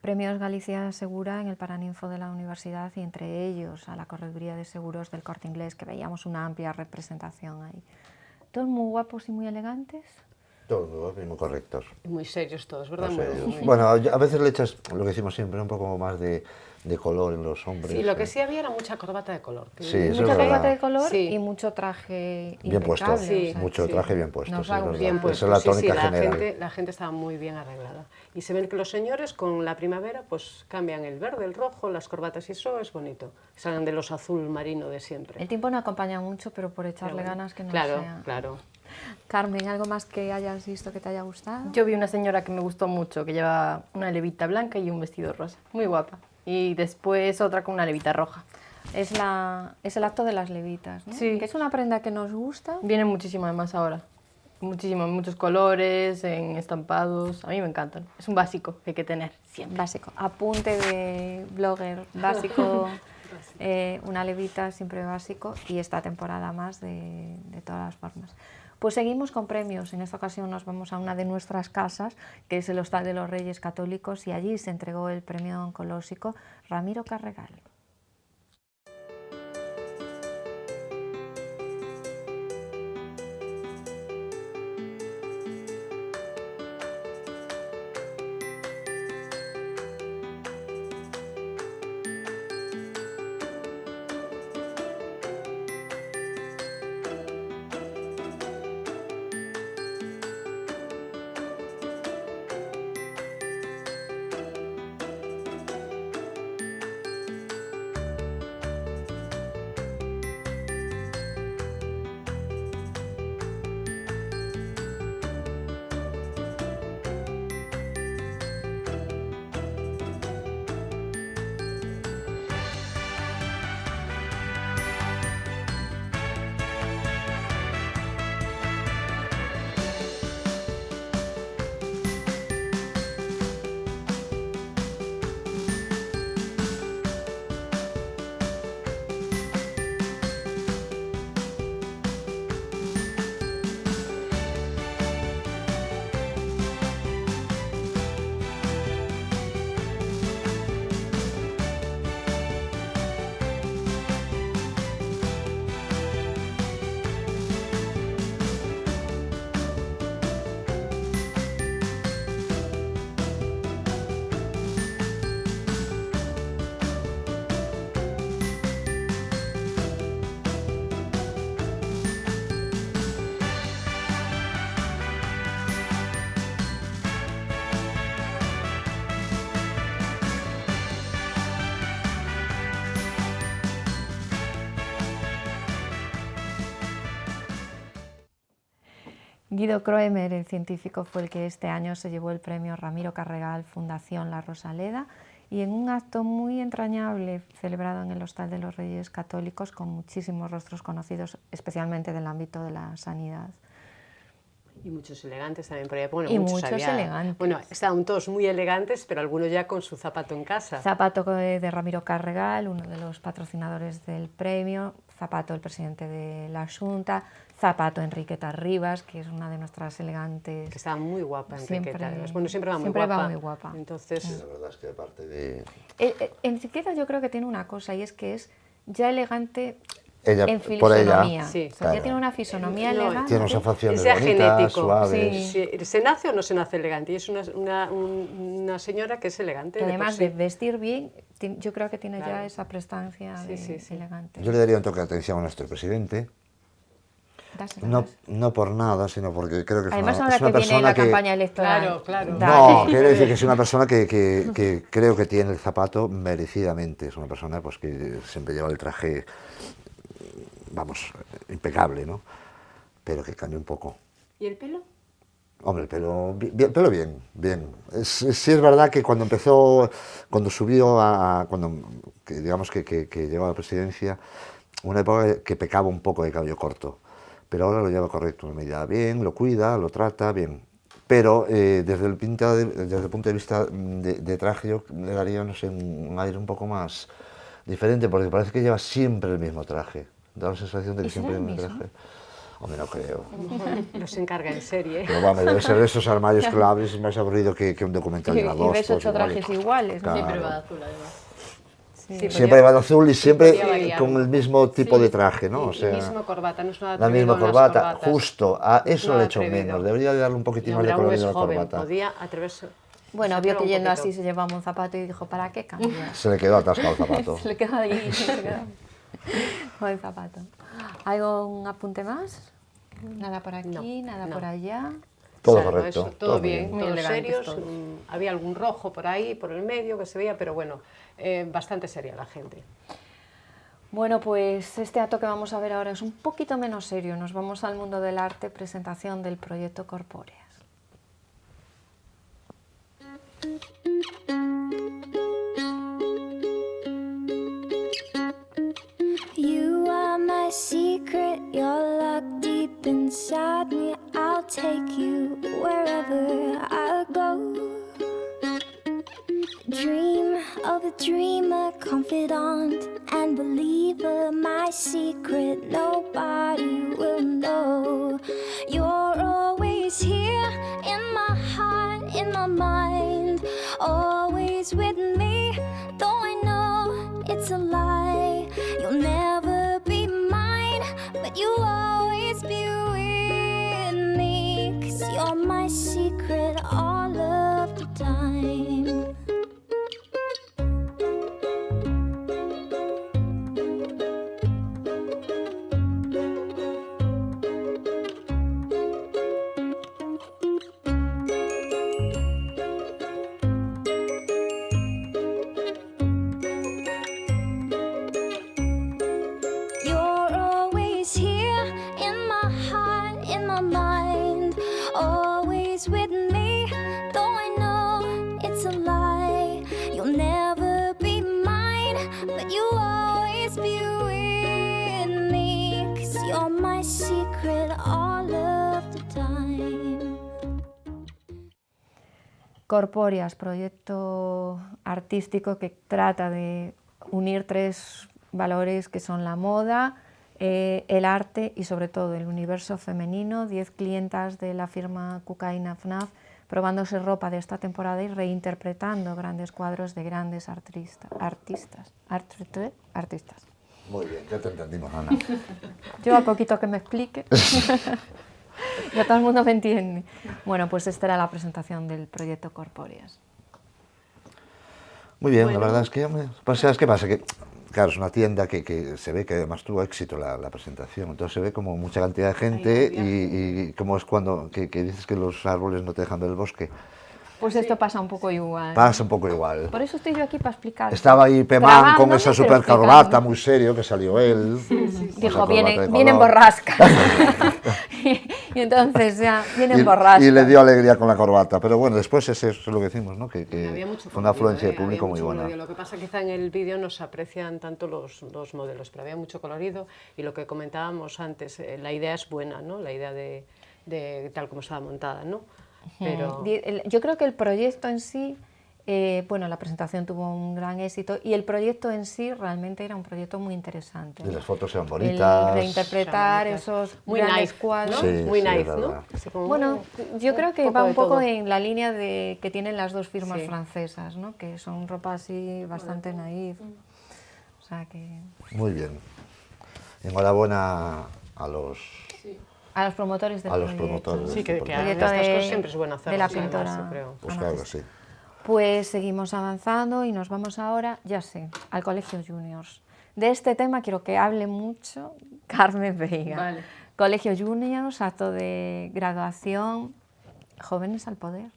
Premios Galicia Segura en el Paraninfo de la Universidad y entre ellos a la Correduría de Seguros del Corte Inglés, que veíamos una amplia representación ahí. Todos muy guapos y muy elegantes. Todos muy correctos. Muy serios todos, ¿verdad? No Muy- sé, muy- bueno, a veces le echas, lo que decimos siempre, un poco más de color en los hombres. Sí, lo que sí había era mucha corbata de color. Sí, eso es Mucha verdad. corbata de color Sí. y mucho traje Bien puesto, impecable, Sí, o sea, mucho sí. traje bien puesto. Nos sí, va es verdad. bien Esa puesto, es la sí, tónica la general. la gente estaba muy bien arreglada. Y se ven que los señores con la primavera pues cambian el verde, el rojo, las corbatas y eso es bonito. Salen de los azul marino de siempre. El tiempo no acompaña mucho, pero por echarle Pero bueno, ganas que no claro, sea. Claro. Carmen, ¿algo más que hayas visto que te haya gustado? Yo vi una señora que me gustó mucho, que lleva una levita blanca y un vestido rosa, muy guapa. Y después otra con una levita roja. Es el acto de las levitas, ¿no? Sí. Que es una prenda que nos gusta. Viene muchísimo además ahora. Muchísimo, en muchos colores, en estampados. A mí me encantan. Es un básico que hay que tener siempre. Básico, apunte de blogger, básico, una levita siempre básico y esta temporada más de todas las formas. Pues seguimos con premios, en esta ocasión nos vamos a una de nuestras casas, que es el Hostal de los Reyes Católicos y allí se entregó el premio oncológico Ramiro Carregal. Guido Kroemer, el científico, fue el que este año se llevó el premio Ramiro Carregal Fundación La Rosaleda, y en un acto muy entrañable celebrado en el Hostal de los Reyes Católicos, con muchísimos rostros conocidos, especialmente del ámbito de la sanidad. Y muchos elegantes también por ahí. Bueno, y muchos elegantes. Bueno, estaban todos muy elegantes, pero algunos ya con su zapato en casa. Zapato de Ramiro Carregal, uno de los patrocinadores del premio, zapato el presidente de la Xunta, zapato Enriqueta Rivas, que es una de nuestras elegantes. Que estaba muy guapa Enriqueta. Siempre, bueno, siempre va muy siempre guapa. Va muy guapa. Entonces, Sí, la verdad es que aparte de... Enriqueta yo creo que tiene una cosa, y es que es ya elegante Ella, en por fisonomía. ella, sí, o sea, claro. ya tiene una fisonomía No, elegante. Tiene unas facciones sea bonitas, genético. suaves. Sí. ¿se nace o no se nace elegante? Y es una señora que es elegante. Que además de de por sí. vestir bien, yo creo que tiene Claro. ya esa prestancia Sí, de sí, sí. elegante. Yo le daría un toque de atención a nuestro presidente, Dásela. no por nada, sino porque creo que es Además, una, ahora es una que viene persona la que... campaña electoral. Claro, claro. No, quiero decir que es una persona que creo que tiene el zapato merecidamente. Es una persona pues, que siempre lleva el traje, vamos, impecable, ¿no? Pero que cambia un poco. ¿Y el pelo? Hombre, el pelo bien, bien. Sí es verdad que cuando empezó, cuando subió digamos que llegó a la presidencia, una época que pecaba un poco de cabello corto, pero ahora lo lleva correcto, me lleva bien, lo cuida, lo trata bien. Pero desde el punto de vista de traje yo le daría, no sé, un aire un poco más diferente, porque parece que lleva siempre el mismo traje. Da la sensación de que ¿Y será siempre el el mismo mismo? traje. Hombre, no creo. Los encarga en serie. Pero vamos, debe ser de esos armarios que lo abres, es más aburrido que un documental de Y agosto. ves 8 trajes iguales, ¿no? Claro. Siempre va de azul, además. Sí, Siempre va de azul y siempre podía variar. con el mismo tipo Sí, de traje, ¿no? O y sea, misma corbata, no es nada la atrevido misma en las corbata, corbatas. justo, a eso No le echo atrevido. menos. Debería darle un poquitín El más de hombre aún colorido es a la joven, corbata. podía atreverse. Bueno, se vio atreva que un yendo poquito. así se llevaba un zapato y dijo, ¿para qué cambiar? Se le quedó atascado el zapato. Se le quedó ahí, se quedó con el zapato. ¿Algún apunte más? Nada por aquí, No, nada no. por allá. Todo Salvo correcto. eso, todo muy bien, Muy todos elegantes serios. todos. Había algún rojo por ahí, por el medio que se veía, pero bueno, bastante seria la gente. Bueno, pues este acto que vamos a ver ahora es un poquito menos serio. Nos vamos al mundo del arte, presentación del proyecto Corpóreas. You are my secret, you're locked deep inside me. I'll take you wherever I go. Dream of a dreamer, confidant and believer. My secret, nobody will know. You're always here in my heart, in my mind, always with me. Though I know it's a lie, you'll never be mine, but you'll always be with me. 'Cause you're my secret all of the time. You're always here in my heart, in my mind, always with me. Though I know it's a lie, you'll never be mine, but you'll always be with me. 'Cause you're my secret all of the time. Corpóreas, proyecto artístico que trata de unir 3 valores que son la moda, el arte y sobre todo el universo femenino. 10 clientas de la firma Cucaina FNAF probándose ropa de esta temporada y reinterpretando grandes cuadros de grandes artistas. Muy bien, ya te entendimos, Ana. Yo a poquito que me explique, ya todo el mundo me entiende. Bueno, pues esta era la presentación del proyecto Corpóreas. Muy bien, la verdad es que, hombre, pues, ¿sabes qué pasa? Que, claro, es una tienda que se ve que además tuvo éxito la presentación, entonces se ve como mucha cantidad de gente y como es cuando que dices que los árboles no te dejan ver el bosque. Pues esto pasa un poco igual. Pasa un poco igual. Por eso estoy yo aquí para explicar. Estaba ahí Pemán Grabándome, con esa pero super explicando. corbata muy serio que salió él. Dijo, Esa corbata de vienen color. borrascas. y Y entonces ya vienen borrachos. Y le dio alegría con la corbata. Pero bueno, después eso es lo que decimos, ¿no? Que Había mucho fue una colorido, afluencia de había público muy mucho buena. colorido. Lo que pasa quizá en el vídeo no se aprecian tanto los modelos, pero había mucho colorido y lo que comentábamos antes, la idea es buena, ¿no? La idea de tal como estaba montada, ¿no? Pero Yo creo que el proyecto en sí, bueno, la presentación tuvo un gran éxito y el proyecto en sí realmente era un proyecto muy interesante. Y las fotos eran El bonitas. reinterpretar Eran bonitas. esos muy grandes nice, cuadros. ¿no? Sí, Muy sí, nice, es ¿no? verdad. Así como Bueno, yo creo que va de un poco todo. en la línea que tienen las dos firmas Sí. francesas, ¿no? Que son ropa así bastante naif. O sea que... Muy bien. Enhorabuena a los A los promotores del A los proyecto. promotores. Sí, que Porque- hagan Proyecto estas de- cosas siempre es bueno hacerlas. de la además, pintora. yo creo. Pues Ana claro que Cristina. sí. Pues seguimos avanzando y nos vamos ahora, ya sé, al Colegio Juniors. De este tema quiero que hable mucho Carmen Veiga. Vale. Colegio Juniors, acto de graduación, Jóvenes al Poder.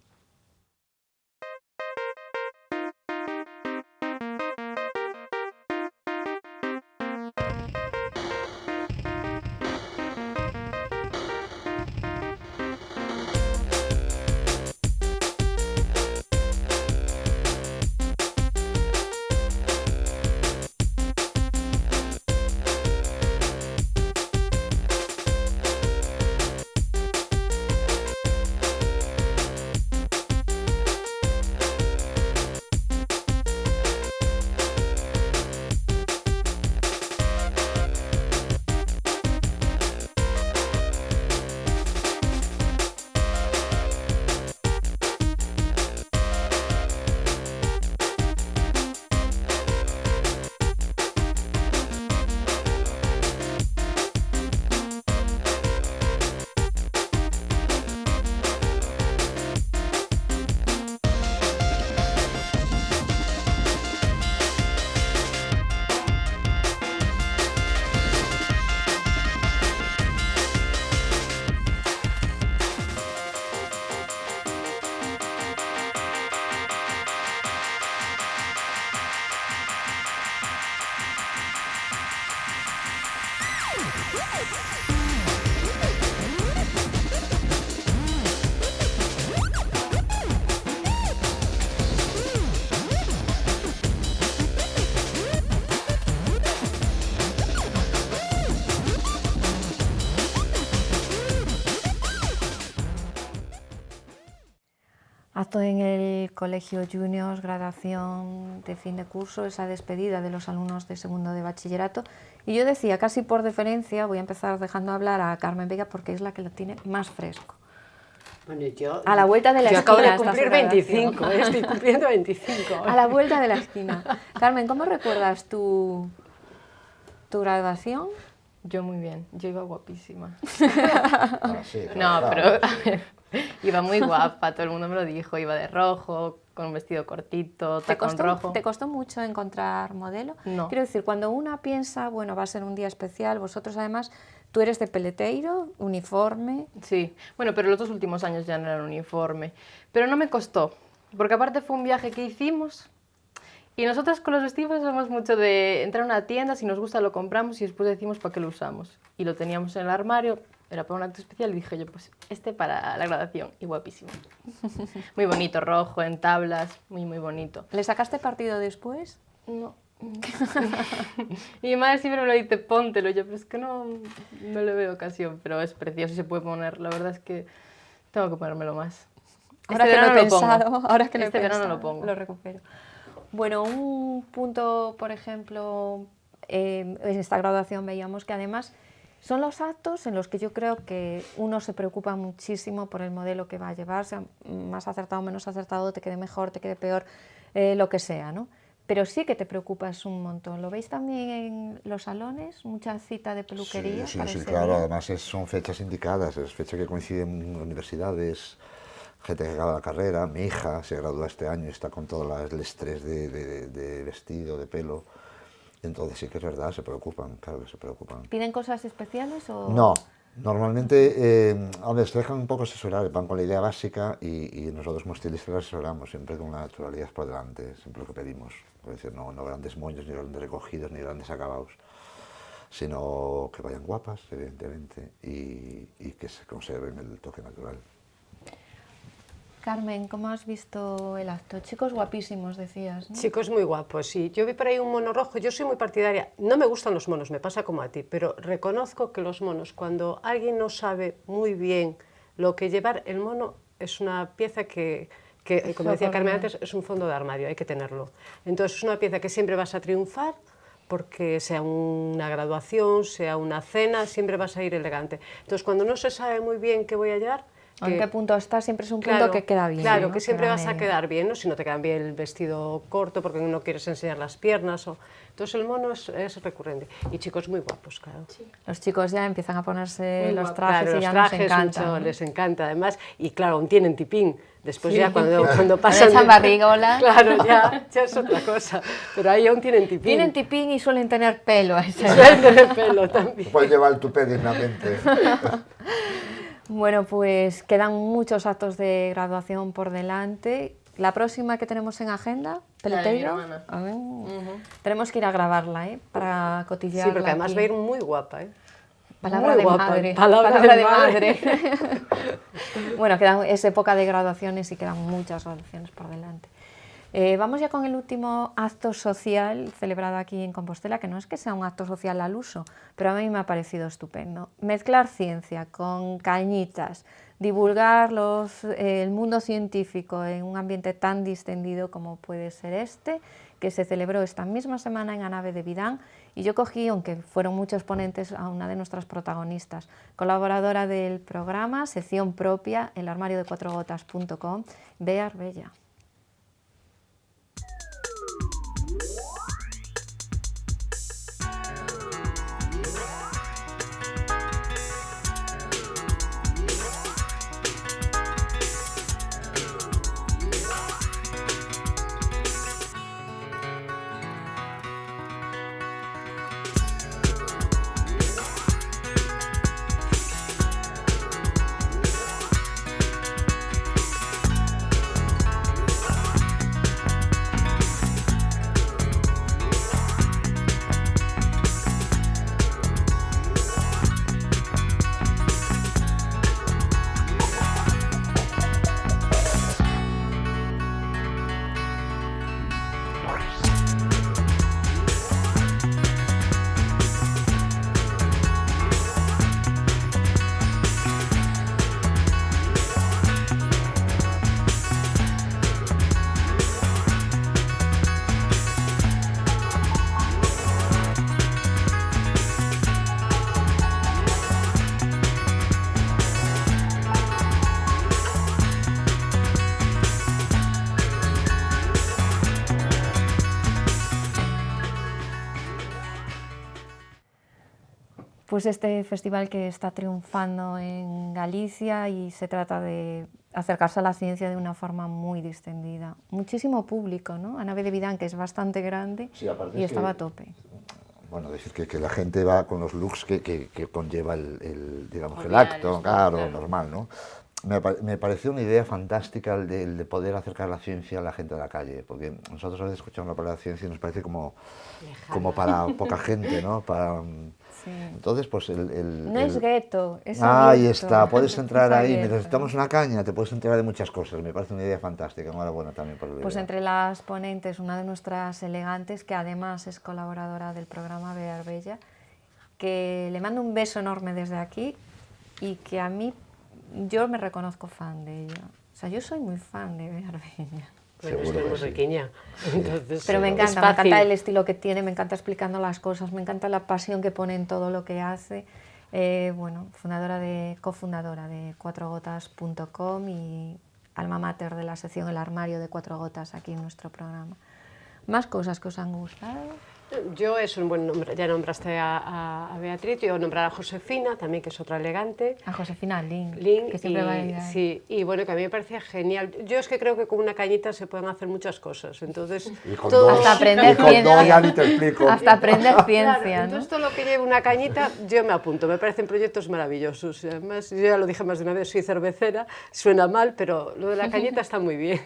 Acto en el Colegio Juniors, graduación de fin de curso, esa despedida de los alumnos de segundo de bachillerato. Y yo decía, casi por deferencia, voy a empezar dejando hablar a Carmen Veiga porque es la que lo tiene más fresco. Bueno, yo, A la vuelta de la yo esquina. acabo de está cumplir su graduación. 25, estoy cumpliendo 25. A la vuelta de la esquina. Carmen, ¿cómo recuerdas tu graduación? Yo muy bien, yo iba guapísima. Ah, sí, No, claro, pero claro. a ver, iba muy guapa, todo el mundo me lo dijo, iba de rojo, con un vestido cortito, tacón rojo. ¿Te costó mucho encontrar modelo? No. Quiero decir, cuando una piensa, bueno, va a ser un día especial, vosotros además, tú eres de peleteiro, uniforme. Sí, bueno, pero los dos últimos años ya no era uniforme. Pero no me costó, porque aparte fue un viaje que hicimos y nosotras con los vestidos somos mucho de entrar a una tienda, si nos gusta lo compramos y después decimos para qué lo usamos. Y lo teníamos en el armario, era para un acto especial y dije yo, pues este para la graduación y guapísimo. Muy bonito, rojo, en tablas, muy, muy bonito. ¿Le sacaste partido después? No. Y mi madre siempre me lo dice, póntelo, yo, pero es que no le veo ocasión, pero es precioso y se puede poner, la verdad es que tengo que ponérmelo más. Ahora Este que lo he verano pongo. pensado, ahora que lo he Este verano pensado, lo pongo. lo recupero. Bueno, un punto, por ejemplo, en esta graduación veíamos que además son los actos en los que yo creo que uno se preocupa muchísimo por el modelo que va a llevar, sea más acertado o menos acertado, te quede mejor, te quede peor, lo que sea, ¿no? Pero sí que te preocupas un montón. ¿Lo veis también en los salones? Mucha cita de peluquería. Sí, para sí, ese claro, día. además son fechas indicadas, es fecha que coincide en universidades, gente que acaba la carrera, mi hija se gradúa este año y está con todo el estrés de vestido, de pelo, entonces sí que es verdad, se preocupan, claro que se preocupan. ¿Piden cosas especiales o...? No, normalmente, a ver, se dejan un poco asesorar, van con la idea básica y nosotros como estilistas asesoramos siempre con una naturalidad por delante, siempre lo que pedimos, es decir, no grandes moños, ni grandes recogidos, ni grandes acabados. sino que vayan guapas, evidentemente, y que se conserven el toque natural. Carmen, ¿cómo has visto el acto? Chicos guapísimos, decías, ¿no? Chicos muy guapos, sí. Yo vi por ahí un mono rojo, yo soy muy partidaria, no me gustan los monos, me pasa como a ti, pero reconozco que los monos, cuando alguien no sabe muy bien lo que llevar, el mono es una pieza que como decía Carmen antes, es un fondo de armario, hay que tenerlo. Entonces es una pieza que siempre vas a triunfar, porque sea una graduación, sea una cena, siempre vas a ir elegante. Entonces cuando no se sabe muy bien qué voy a llevar, ¿En qué punto estás? Siempre es un punto que queda bien. Claro, ¿no? que siempre Queda vas a medio. quedar bien, ¿no? Si no te quedan bien el vestido corto porque no quieres enseñar las piernas. Entonces el mono es recurrente. Y chicos muy guapos, claro. Los chicos ya empiezan a ponerse Muy los guapos. trajes Claro, y ya los nos trajes encantan. mucho, ¿no? les encanta además. Y claro, aún tienen tipín. Después ya cuando Le pasan... echan barrigola. Claro, ya es otra cosa. Pero ahí aún tienen tipín. Tienen tipín y suelen tener pelo. a esa edad. Suelen tener pelo también. Puedes llevar el tupé dignamente. Bueno, pues quedan muchos actos de graduación por delante. La próxima que tenemos en agenda, Peleteiro. Gramana. A ver, tenemos que ir a grabarla, para cotillearla. Sí, porque además aquí. va a ir muy guapa, ¿eh? Palabra Muy de guapa, madre. palabra de madre. Bueno, es época de graduaciones y quedan muchas graduaciones por delante. Vamos ya con el último acto social celebrado aquí en Compostela, que no es que sea un acto social al uso, pero a mí me ha parecido estupendo. Mezclar ciencia con cañitas, divulgar el mundo científico en un ambiente tan distendido como puede ser este, que se celebró esta misma semana en la nave de Vidán, y yo cogí, aunque fueron muchos ponentes, a una de nuestras protagonistas, colaboradora del programa, sección propia, el armario de cuatrogotas.com, Bea Arbella. Pues este festival que está triunfando en Galicia y se trata de acercarse a la ciencia de una forma muy distendida. Muchísimo público, ¿no? A nave de Vidán, que es bastante grande, Sí, aparte y es estaba que, a tope. Bueno, decir que la gente va con los looks que conlleva digamos, el Joviales, acto, ¿no? claro, Claro. normal, ¿no? Me pareció una idea fantástica el de poder acercar la ciencia a la gente de la calle, porque nosotros a veces escuchamos la palabra ciencia y nos parece como para poca gente, ¿no? Entonces, pues No es gueto, es Ahí abierto. está, puedes entrar Es ahí, abierto. necesitamos una caña, te puedes enterar de muchas cosas, me parece una idea fantástica, enhorabuena también por la Pues idea. entre las ponentes, una de nuestras elegantes, que además es colaboradora del programa, Bea Arbella, que le mando un beso enorme desde aquí y que a mí, yo me reconozco fan de ella. O sea, yo soy muy fan de Bea Arbella. Bueno, es Seguro que es que muy sí. riquiña. Entonces, Pero me es encanta fácil. el estilo que tiene, me encanta explicando las cosas, me encanta la pasión que pone en todo lo que hace. Bueno, cofundadora de cuatrogotas.com y alma mater de la sección El Armario de Cuatro Gotas aquí en nuestro programa. ¿Más cosas que os han gustado? Yo es un buen nombre, ya nombraste a Beatriz, yo nombrar a Josefina también, que es otra elegante. A Josefina Lin, Lin, que siempre va a ir ahí. sí, y bueno, que a mí me parecía genial. Yo es que creo que con una cañita se pueden hacer muchas cosas, entonces... Y con todo- dos, Hasta aprender y con dos ciencia. ya ni te explico. Hasta aprender Claro, ciencia, ¿no? entonces todo lo que lleve una cañita, yo me apunto, me parecen proyectos maravillosos. Y además, yo ya lo dije más de una vez, soy cervecera, suena mal, pero lo de la cañita está muy bien.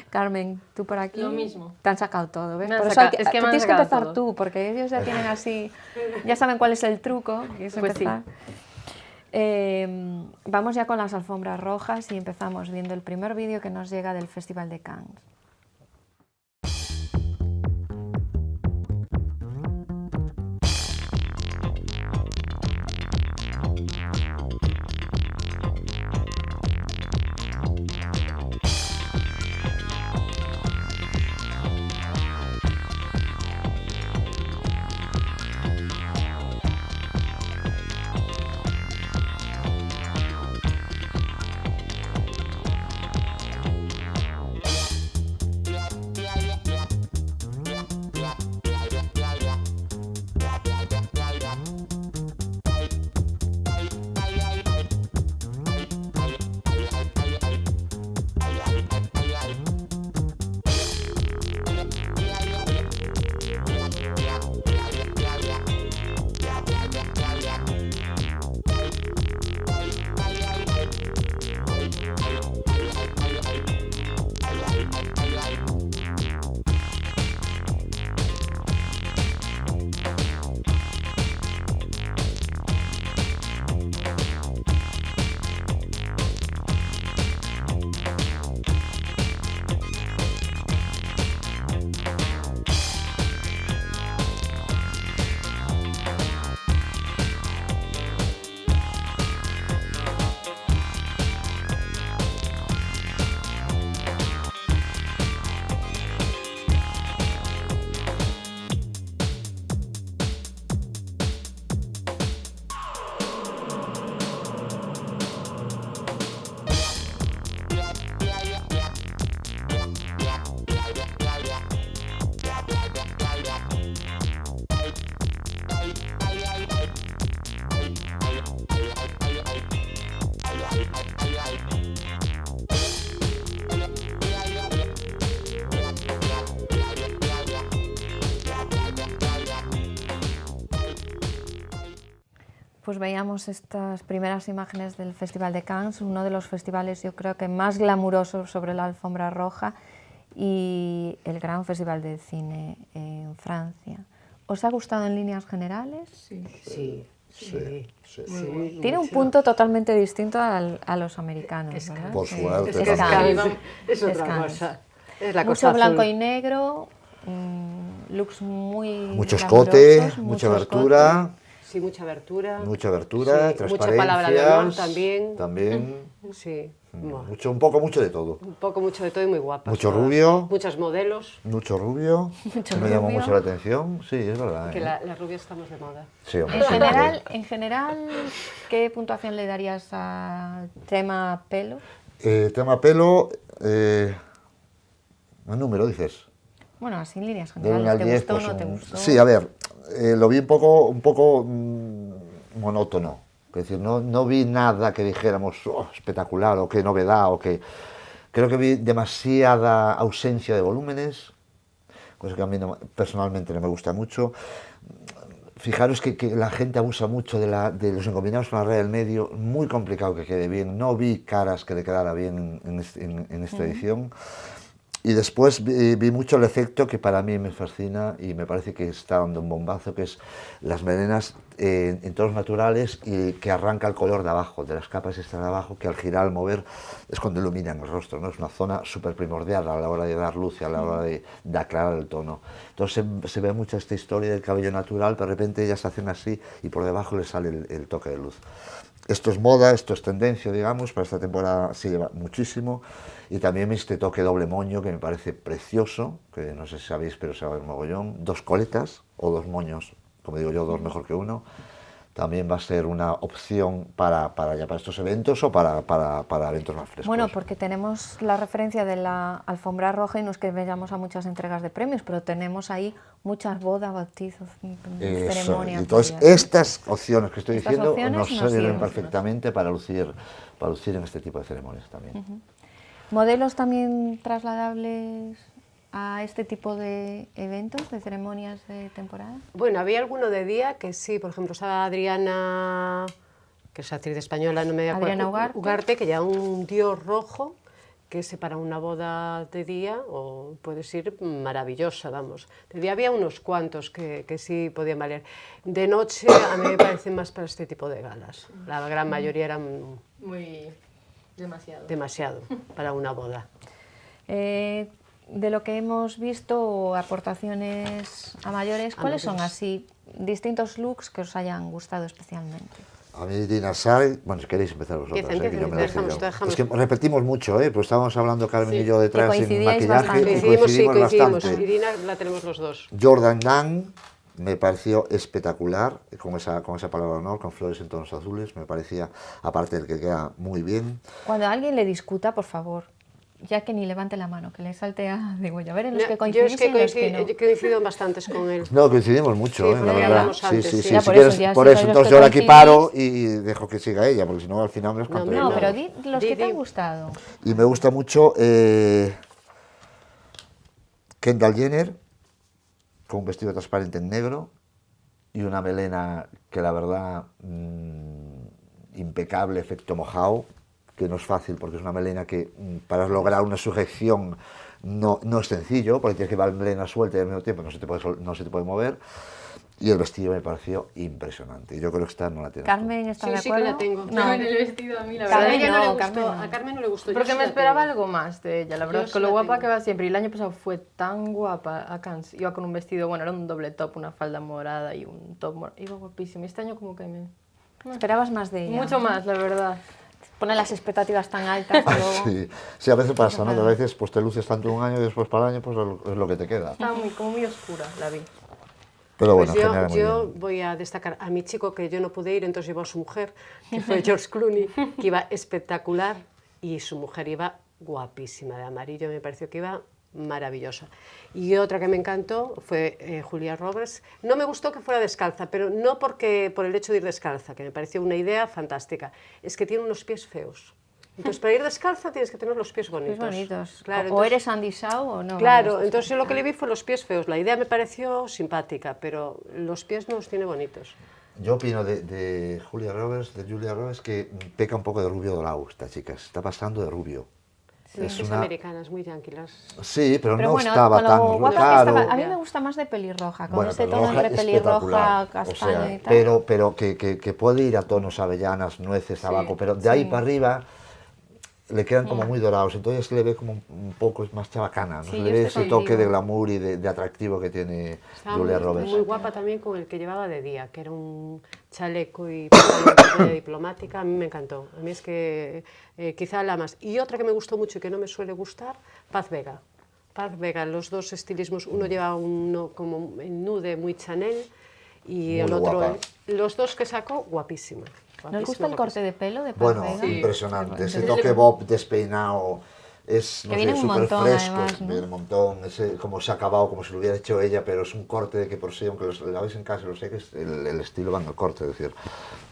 Carmen, tú por aquí. Lo mismo. Te han sacado todo, ¿ves? Me han Por eso sacado- es que me han tienes que sacado empezar todo. tú, porque ellos ya tienen así, ya saben cuál es el truco, que es Pues sí. empezar. Vamos ya con las alfombras rojas y empezamos viendo el primer vídeo que nos llega del Festival de Cannes. Pues veíamos estas primeras imágenes del Festival de Cannes, uno de los festivales yo creo que más glamurosos sobre la alfombra roja y el gran festival de cine en Francia. ¿Os ha gustado en líneas generales? Sí. Tiene un punto totalmente distinto a los americanos, ¿verdad? Por Sí. suerte. Es que Es también. Cannes. es otra Cannes. cosa. Es la Mucho cosa blanco azul. y negro, looks muy Mucho glamurosos, escote, mucho mucha escote. abertura, Sí, mucha abertura. mucha abertura, Sí, transparencias. mucha palabra de honor también. También, Sí. Buah. mucho de todo. Un poco, mucho de todo y muy guapas. Mucho todas. rubio. Muchas modelos. Mucho rubio, que me llamó rubio. mucho la atención. Sí, es verdad. Que ¿eh? las rubias estamos de moda. Sí, hombre, En sí, general, ¿qué puntuación le darías al tema pelo? tema pelo, ¿un número dices? Bueno, así en líneas De 1 generales, al ¿te 10, gustó o pues no te un- gustó? Sí, a ver, lo vi un poco monótono. Es decir, no vi nada que dijéramos "Oh, espectacular o qué novedad o que... Creo que vi demasiada ausencia de volúmenes, cosa que a mí personalmente no me gusta mucho. Fijaros que la gente abusa mucho de los encombinados con la raya del medio, muy complicado que quede bien. No vi caras que le quedara bien en esta edición. Y después vi mucho el efecto que para mí me fascina y me parece que está dando un bombazo, que es las melenas en tonos naturales y que arranca el color de abajo, de las capas estas de abajo, que al girar, al mover, es cuando iluminan el rostro, ¿no? Es una zona súper primordial a la hora de dar luz y a la hora de aclarar el tono. Entonces se ve mucho esta historia del cabello natural, pero de repente ellas se hacen así y por debajo les sale el toque de luz. Esto es moda, esto es tendencia, digamos, para esta temporada se lleva muchísimo. Y también este toque doble moño que me parece precioso, que no sé si sabéis, pero se va a ver mogollón. 2 coletas o 2 moños, como digo yo, 2 mejor que 1. También va a ser una opción para estos eventos o para eventos más frescos. Bueno, porque tenemos la referencia de la alfombra roja y no es que vayamos a muchas entregas de premios, pero tenemos ahí muchas bodas, bautizos, Eso, ceremonias. entonces, varias, ¿no? estas opciones que estoy Estas diciendo opciones nos nos sirven sirven. perfectamente para lucir en este tipo de ceremonias también. ¿Modelos también trasladables a este tipo de eventos, de ceremonias de temporada? Bueno, había alguno de día que sí, por ejemplo, estaba Adriana, que es actriz española, no me acuerdo. Adriana Ugarte. Que lleva un Dior rojo, que se para una boda de día o puedes ir maravillosa, vamos. De día había unos cuantos que sí podían valer. De noche a mí me parecen más para este tipo de galas. La gran mayoría eran Muy... demasiado. demasiado para una boda. De lo que hemos visto, aportaciones a mayores, ¿cuáles son así distintos looks que os hayan gustado especialmente? A mí Dina Sari, bueno, si queréis empezar vosotros, Empieza, que yo me empieza, lo sé yo. dejamos. Es que repetimos mucho, pues estábamos hablando Carmen y yo detrás en coincidíais maquillaje bastante. y Coincidimos, coincidimos coincidimos. bastante. Irina la tenemos los dos. Jordan Dunn me pareció espectacular, con esa palabra de honor, con flores en tonos azules, me parecía, aparte del que queda muy bien. Cuando alguien le discuta, por favor, ya que ni levante la mano, que le salte a Cigüeña. A ver, en los que Yo coincidís es que y en los que no. coincido en bastantes con él. No, coincidimos mucho, Sí, la porque verdad. hablamos antes, sí. Ya, Si por quieres, eso, ya, por si eso, sois los entonces que yo aquí coincidís. paro y dejo que siga ella, porque si no al final me los canto hombre, yo. No, no. pero di los que te Di. han gustado. Y me gusta mucho Kendall Jenner, con un vestido transparente en negro y una melena que la verdad impecable, efecto mojado, que no es fácil porque es una melena que para lograr una sujeción no es sencillo, porque tienes que llevar melena suelta y al mismo tiempo no se te puede mover. Y el vestido me pareció impresionante. Y yo creo que esta no la tiene. Carmen, ¿está de Sí, acuerdo? que la tengo. No. En el vestido a mí, la Carmen verdad. A ella no, no, le gustó, Carmen no. a Carmen no le gustó. yo Porque sí me la esperaba tengo. algo más de ella, la verdad, Yo es sí que lo la guapa tengo. que va siempre. Y el año pasado fue tan guapa a Cannes. Iba con un vestido, bueno, era un doble top, una falda morada y un top morado. Iba guapísimo. Y este año como que me... Esperabas más de ella. Mucho más, la verdad. Pone las expectativas tan altas y luego... Sí, a veces pasa, ¿no? Que a veces pues, te luces tanto un año y después para el año pues, es lo que te queda. Estaba como muy oscura, la vi. Pero bueno, Pues en general muy yo bien. voy a destacar a mi chico, que yo no pude ir, entonces llevó a su mujer, que fue George Clooney, que iba espectacular, y su mujer iba guapísima de amarillo, me pareció que iba maravillosa. Y otra que me encantó fue Julia Roberts. No me gustó que fuera descalza, pero no por el hecho de ir descalza, que me pareció una idea fantástica, es que tiene unos pies feos. Entonces, para ir descalza tienes que tener los pies bonitos. Pues bonitos. Claro, o entonces- eres Andy Shaw o no. Claro, vamos. entonces yo lo que le vi fue los pies feos. La idea me pareció simpática, pero los pies no los tiene bonitos. Yo opino de Julia Roberts, que peca un poco de rubio dorado esta chica, se está pasando de rubio. Es americana, es muy yankee. Sí, pero Pero no bueno, estaba con lo tan guapa que claro. estaba, a mí me gusta más de pelirroja, con Bueno, ese tono pelirroja entre pelirroja, espectacular, castaño o sea, y tal. pero que puede ir a tonos avellanas, nueces, tabaco, pero de sí. ahí para arriba le quedan como muy dorados, entonces le ve como un poco más chabacana, ¿no? Sí, Se yo le ve estoy ese toque contigo. de glamour y de atractivo que tiene Estaba Julia muy, Roberts. muy guapa también con el que llevaba de día, que era un chaleco y pantalón de diplomática. A mí me encantó. A mí es que quizá la más. Y otra que me gustó mucho y que no me suele gustar, Paz Vega. Paz Vega, los dos estilismos, uno lleva uno como en nude muy Chanel y Muy el otro, guapa. los dos que sacó, guapísima. ¿Nos gusta el corte de pelo de Paz Bueno, Vega? impresionante, ese toque bob despeinado es Que viene un súper montón, fresco, además, ¿no? viene un montón, como se ha acabado, como si lo hubiera hecho ella, pero es un corte de que por sí, aunque lo veis en casa, lo sé que el estilo va en el corte, es decir,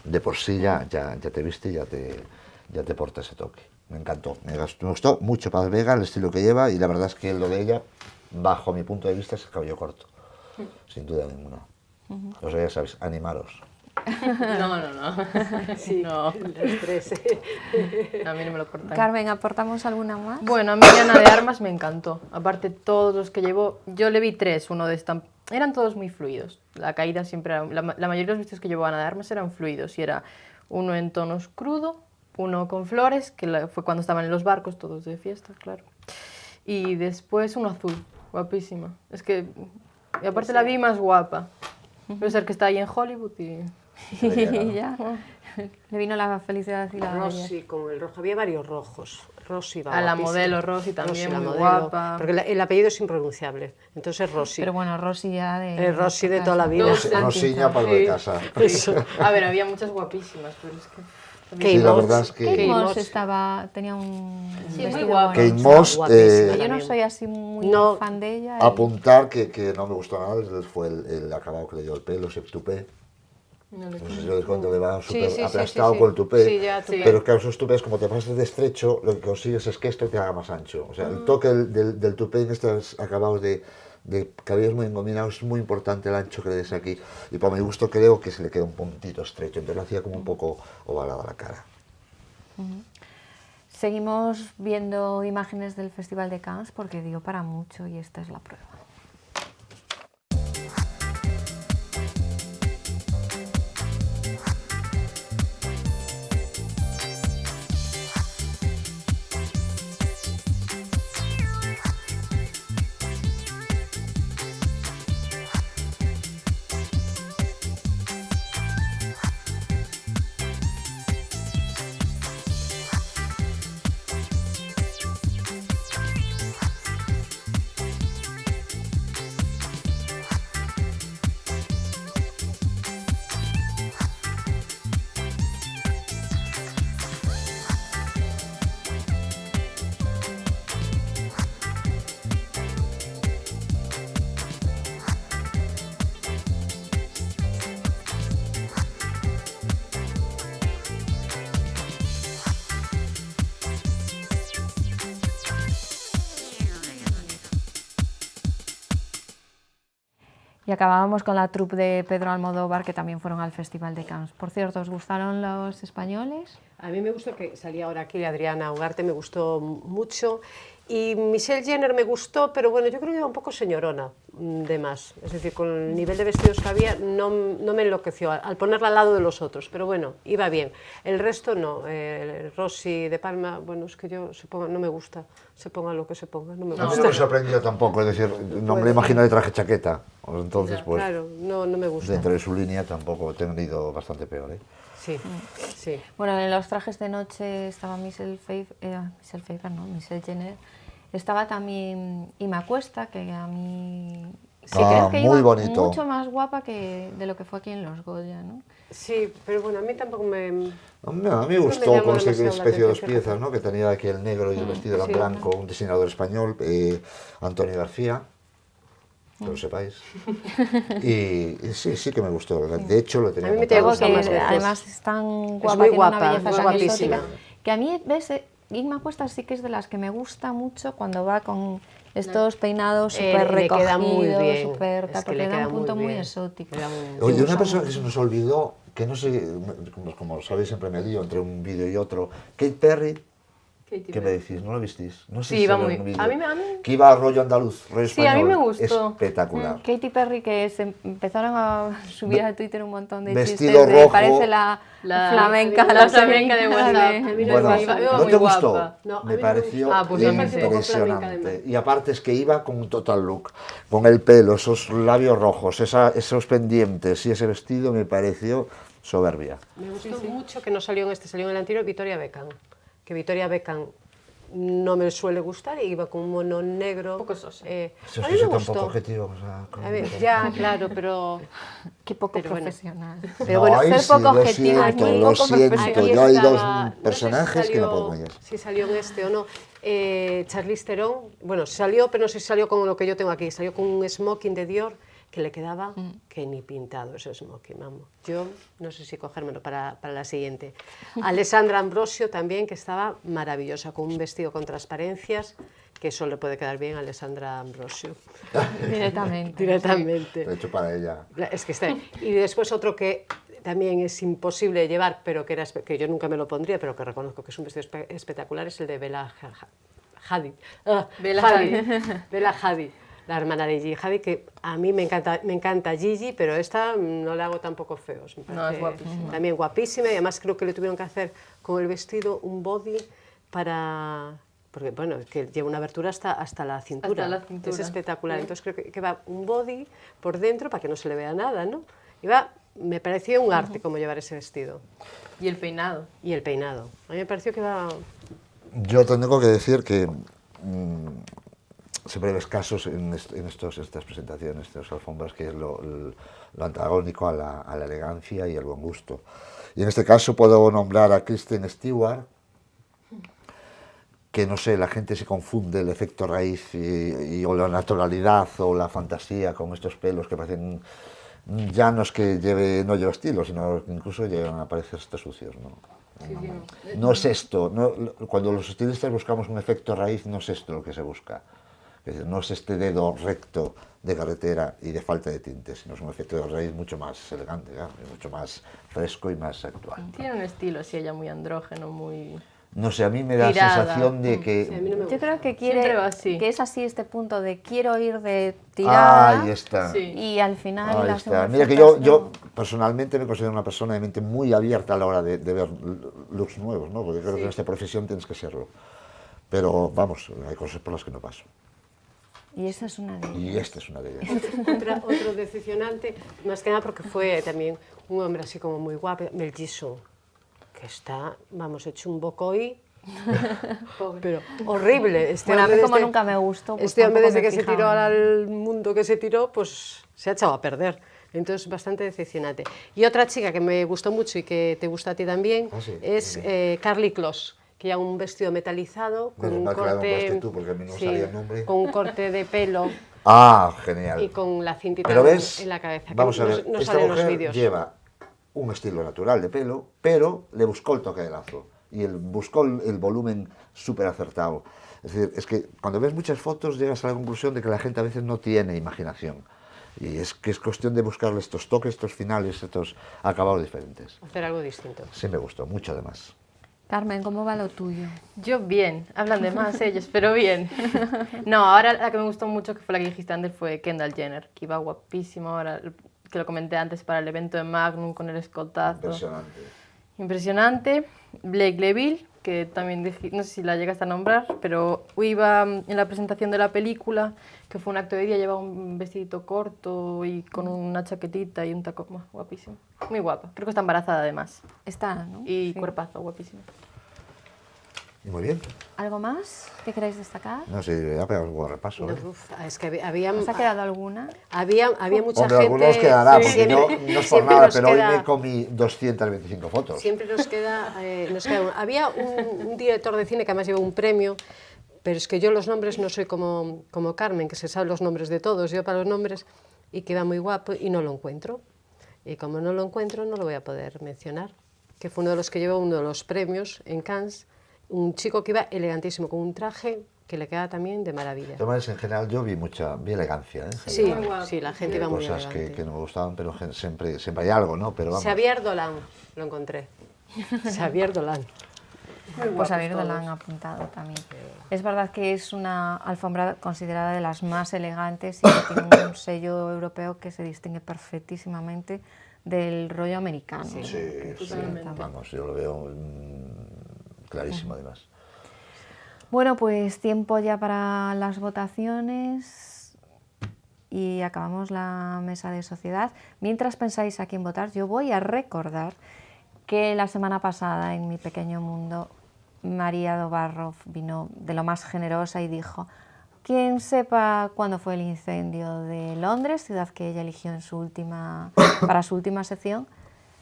de por sí ya te viste y ya te porta ese toque. Me encantó, me gustó mucho Paz Vega, el estilo que lleva, y la verdad es que lo de ella, bajo mi punto de vista, es el cabello corto, sin duda ninguna. O sea, ya sabéis, animaros. No. Sí, No. los tres. A mí no me lo cortan. Carmen, ¿aportamos alguna más? Bueno, a mí Ana de Armas me encantó. Aparte, todos los que llevó, yo le vi tres, uno de estamp... Eran todos muy fluidos. La caída siempre era... La mayoría de los vestidos que llevó Ana de Armas eran fluidos. Y era uno en tonos crudo, uno con flores, que fue cuando estaban en los barcos, todos de fiesta, claro. Y después uno azul, guapísima. Es que... Y aparte la vi más guapa. Puede ser que está ahí en Hollywood y... Y ya. Le vino la felicidad y la belleza. Rosy con el rojo, había varios rojos. Rosy va A la guapísima. modelo Rosy también, la muy modelo, guapa. Porque el apellido es impronunciable, entonces Rosy. Pero bueno, Rosy ya de... Rosy de toda la vida. Rosiña para lo de casa. A ver, había muchas guapísimas, pero es que... Sí, la verdad es Kate que Moss tenía un Sí, muy vestido guapa. Kate bonito. Moss, Guapísima. Yo no soy así muy No. fan de ella. apuntar que no me gustó nada, fue el acabado que le dio el pelo, ese tupé. No le- No sé si lo cuando le va súper sí, sí, aplastado sí. con el tupé, Sí, ya, tupé. pero claro, esos tupés, como te pasas de estrecho, lo que consigues es que esto te haga más ancho. O sea, el toque del tupé en estos acabados de cabellos muy engominados es muy importante el ancho que le des aquí. Y para mi gusto creo que se le queda un puntito estrecho, entonces lo hacía como un poco ovalada la cara. Seguimos viendo imágenes del Festival de Cannes porque dio para mucho y esta es la prueba. Y acabábamos con la troupe de Pedro Almodóvar, que también fueron al Festival de Cannes. Por cierto, ¿os gustaron los españoles? A mí me gustó que salía ahora aquí Adriana Ugarte, me gustó mucho. Y Michelle Jenner me gustó, pero bueno, yo creo que era un poco señorona de más. Es decir, con el nivel de vestidos que había, no me enloqueció al ponerla al lado de los otros. Pero bueno, iba bien. El resto no. Rosy de Palma, bueno, es que yo no me gusta. Se ponga lo que se ponga, no me gusta. A mí no me sorprendió tampoco, es decir, no me lo imagino de traje chaqueta. Entonces, pues, claro, no me gusta. dentro de su línea tampoco he tenido bastante peor, ¿eh? Sí, sí. Bueno, en los trajes de noche estaba Michelle Jenner. Estaba también Ima Cuesta, que a mí sí creo que muy iba bonito. mucho más guapa que de lo que fue aquí en los Goya, ¿no? Sí, pero bueno, a mí tampoco me... A mí me gustó llamó con esa demasiado la especie de dos atención, piezas, ¿no? Que tenía aquí el negro y el vestido era sí. blanco, un diseñador español, Antonio García, que lo sepáis. Y sí que me gustó. De hecho, lo tenía A mí me montado. gusta más veces. Además es tan guapa, muy tiene guapa, una belleza muy tan guapísima. exótica, que a mí, ves, Ima Cuesta sí que es de las que me gusta mucho cuando va con estos peinados súper le queda muy recogidos, bien, súper es tal, que porque le le da queda un punto muy muy bien. exótico. Era muy- Oye, una persona que se nos olvidó, que no sé, como sabéis siempre me lío entre un vídeo y otro, Kate Perry, ¿qué me decís? ¿No lo visteis? No sé Sí, si iba salió muy- en un vídeo. a mí me- Que iba a rollo andaluz, rollo Sí, a mí español. me gustó. Espectacular. Katy Perry, que se empezaron a subir a Twitter un montón de Vestido chistes de rojo. parece la flamenca, la flamenca de WhatsApp. A mí no Bueno, me gusta, iba ¿no muy te gustó? guapa. No, a mí me no me pareció gustó. Ah, pues a mí sí. impresionante. Y aparte es que iba con un total look, con el pelo, esos labios rojos, esos pendientes y ese vestido me pareció soberbia. Me gustó mucho que no salió en este, salió en el anterior Victoria Beckham. Que Victoria Beckham no me suele gustar y iba con un mono negro. Poco sosa. Eso a es mí que me soy tan gustó. poco objetivo. O sea, A ver, ya, claro, pero... Qué poco Pero bueno. profesional. Pero bueno, ay, ser sí, poco lo objetivo es siento, muy lo poco siento. profesional. Yo hay dos estaba- personajes no sé si que no salió- puedo con ellos. Si salió en este o no. Charlize Theron, bueno, salió, pero no sé si salió con lo que yo tengo aquí. Salió con un smoking de Dior que le quedaba que ni pintado ese smoking, vamos. Yo no sé si cogérmelo para la siguiente. Alessandra Ambrosio también, que estaba maravillosa, con un vestido con transparencias, que eso le puede quedar bien a Alessandra Ambrosio. Directamente. Directamente. De hecho, para ella. Es que está. Y después otro que también es imposible de llevar, pero que yo nunca me lo pondría, pero que reconozco que es un vestido espectacular, es el de Bella Hadid. Bella Hadid, la hermana de Gigi Hadid, que a mí me encanta Gigi, pero esta no le hago tampoco feos. Me No, parece es guapísima. También guapísima, y además creo que le tuvieron que hacer con el vestido un body para... Porque, bueno, es que lleva una abertura hasta la cintura. Hasta la cintura. Es espectacular. Sí. Entonces creo que va un body por dentro para que no se le vea nada, ¿no? Y va, me pareció un arte como llevar ese vestido. Y el peinado. Y el peinado. A mí me pareció que va... Yo tengo que decir que siempre ves casos en estas presentaciones, estas alfombras, que es lo antagónico a la elegancia y el buen gusto. Y en este caso puedo nombrar a Kristen Stewart, que no sé, la gente se confunde el efecto raíz o la naturalidad o la fantasía con estos pelos que parecen ya no es que no lleva estilo, sino que incluso llegan a parecer estos sucios, ¿no? No es esto, cuando los estilistas buscamos un efecto raíz, no es esto lo que se busca. Es decir, no es este dedo recto de carretera y de falta de tinte, sino es un efecto de raíz mucho más elegante, mucho más fresco y más actual. Tiene un estilo así ella muy andrógeno, muy... No sé, a mí me da la Tirada. sensación de Sí, a mí que... no me Yo gusta. creo que Siempre va así. que es así este punto de quiero ir de tirada Ahí está. Sí. y al final Ahí las está. Mira que ofertas yo no. personalmente me considero una persona de mente muy abierta a la hora de ver looks nuevos, ¿no? Porque creo que en esta profesión tienes que serlo. Pero vamos, hay cosas por las que no paso. Y esa es una de ellas. Y esta es una de ellas. Otro decepcionante, más que nada porque fue también un hombre así como muy guapo, Mel Gibson, que está, vamos, hecho un bocoy, pero horrible. Bueno, a mí hombre como desde- nunca me gustó, pues este hombre tampoco desde me que se fijaba tiró en al mundo que se tiró, pues se ha echado a perder. Entonces, bastante decepcionante. Y otra chica que me gustó mucho y que te gusta a ti también Ah, sí, es Carly Kloss, que lleva un vestido metalizado con Menos un mal que la corte, nombraste tú, porque a mí no sabía el nombre. con un corte de pelo Ah, genial. y con la cintita Pero ves, en la cabeza. que vamos a no- ver, no esta sale en los mujer vídeos. lleva un estilo natural de pelo, pero le buscó el toque de lazo y buscó el volumen súper acertado. Es decir, es que cuando ves muchas fotos llegas a la conclusión de que la gente a veces no tiene imaginación. Y es que es cuestión de buscarle estos toques, estos finales, estos acabados diferentes. Hacer algo distinto. Sí me gustó, mucho además. Carmen, ¿cómo va lo tuyo? Yo bien, hablan de más ellos, pero bien. No, ahora la que me gustó mucho, que fue la que dijiste antes, fue Kendall Jenner, que iba guapísimo ahora, que lo comenté antes para el evento de Magnum con el escoltazo. Impresionante. Impresionante. Blake Lively, que también no sé si la llegaste a nombrar, pero iba en la presentación de la película, que fue un acto de día, llevaba un vestidito corto y con una chaquetita y un tacón. Buah, guapísimo. Muy guapa. Creo que está embarazada además. Está, ¿no? Y Sí. cuerpazo, guapísimo. Y muy bien. ¿Algo más que queráis destacar? No sé, ya pegamos un buen repaso. No, ¿eh? uf, es que había ¿Os ha quedado alguna? mucha Hombre, gente... algunos quedará, porque siempre- yo no es por siempre nada, nos pero hoy queda- me comí 225 fotos. Siempre nos queda había un director de cine que además llevó un premio, pero es que yo los nombres no soy como Carmen, que se sabe los nombres de todos, yo para los nombres, y queda muy guapo y no lo encuentro. Y como no lo encuentro, no lo voy a poder mencionar, que fue uno de los que llevó uno de los premios en Cannes, un chico que iba elegantísimo, con un traje que le queda también de maravilla. De todas maneras, en general yo vi mucha elegancia. ¿eh? Sí, Muy guapo. sí, la gente Hay iba muy cosas elegante. que no me gustaban, pero siempre hay algo, ¿no? Pero vamos. Xavier Dolan, lo encontré. Xavier Dolan. Pues Xavier Dolan apuntado también. Es verdad que es una alfombra considerada de las más elegantes y que tiene un sello europeo que se distingue perfectísimamente del rollo americano. Sí, ¿no? sí, Que Totalmente. vamos, yo lo veo clarísimo además. Bueno, pues tiempo ya para las votaciones y acabamos la mesa de sociedad. Mientras pensáis a quién votar, yo voy a recordar que la semana pasada en Mi Pequeño Mundo María Dobarro vino de lo más generosa y dijo: quien sepa cuándo fue el incendio de Londres, ciudad que ella eligió en para su última sección,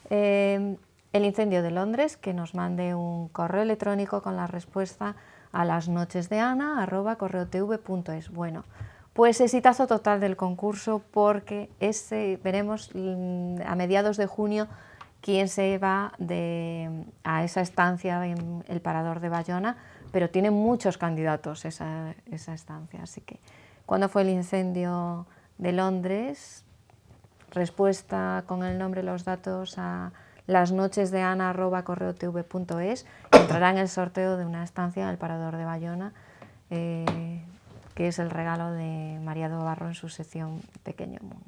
el incendio de Londres, que nos mande un correo electrónico con la respuesta a lasnochesdeana@correotv.es. Bueno, pues exitazo total del concurso, porque veremos a mediados de junio quién se va a esa estancia en el Parador de Bayona, pero tiene muchos candidatos esa estancia. Así que, ¿cuándo fue el incendio de Londres? Respuesta con el nombre y los datos a lasnochesdeana@correotv.es. Entrará en el sorteo de una estancia en el Parador de Bayona, que es el regalo de María Dobarro en su sección Pequeño Mundo.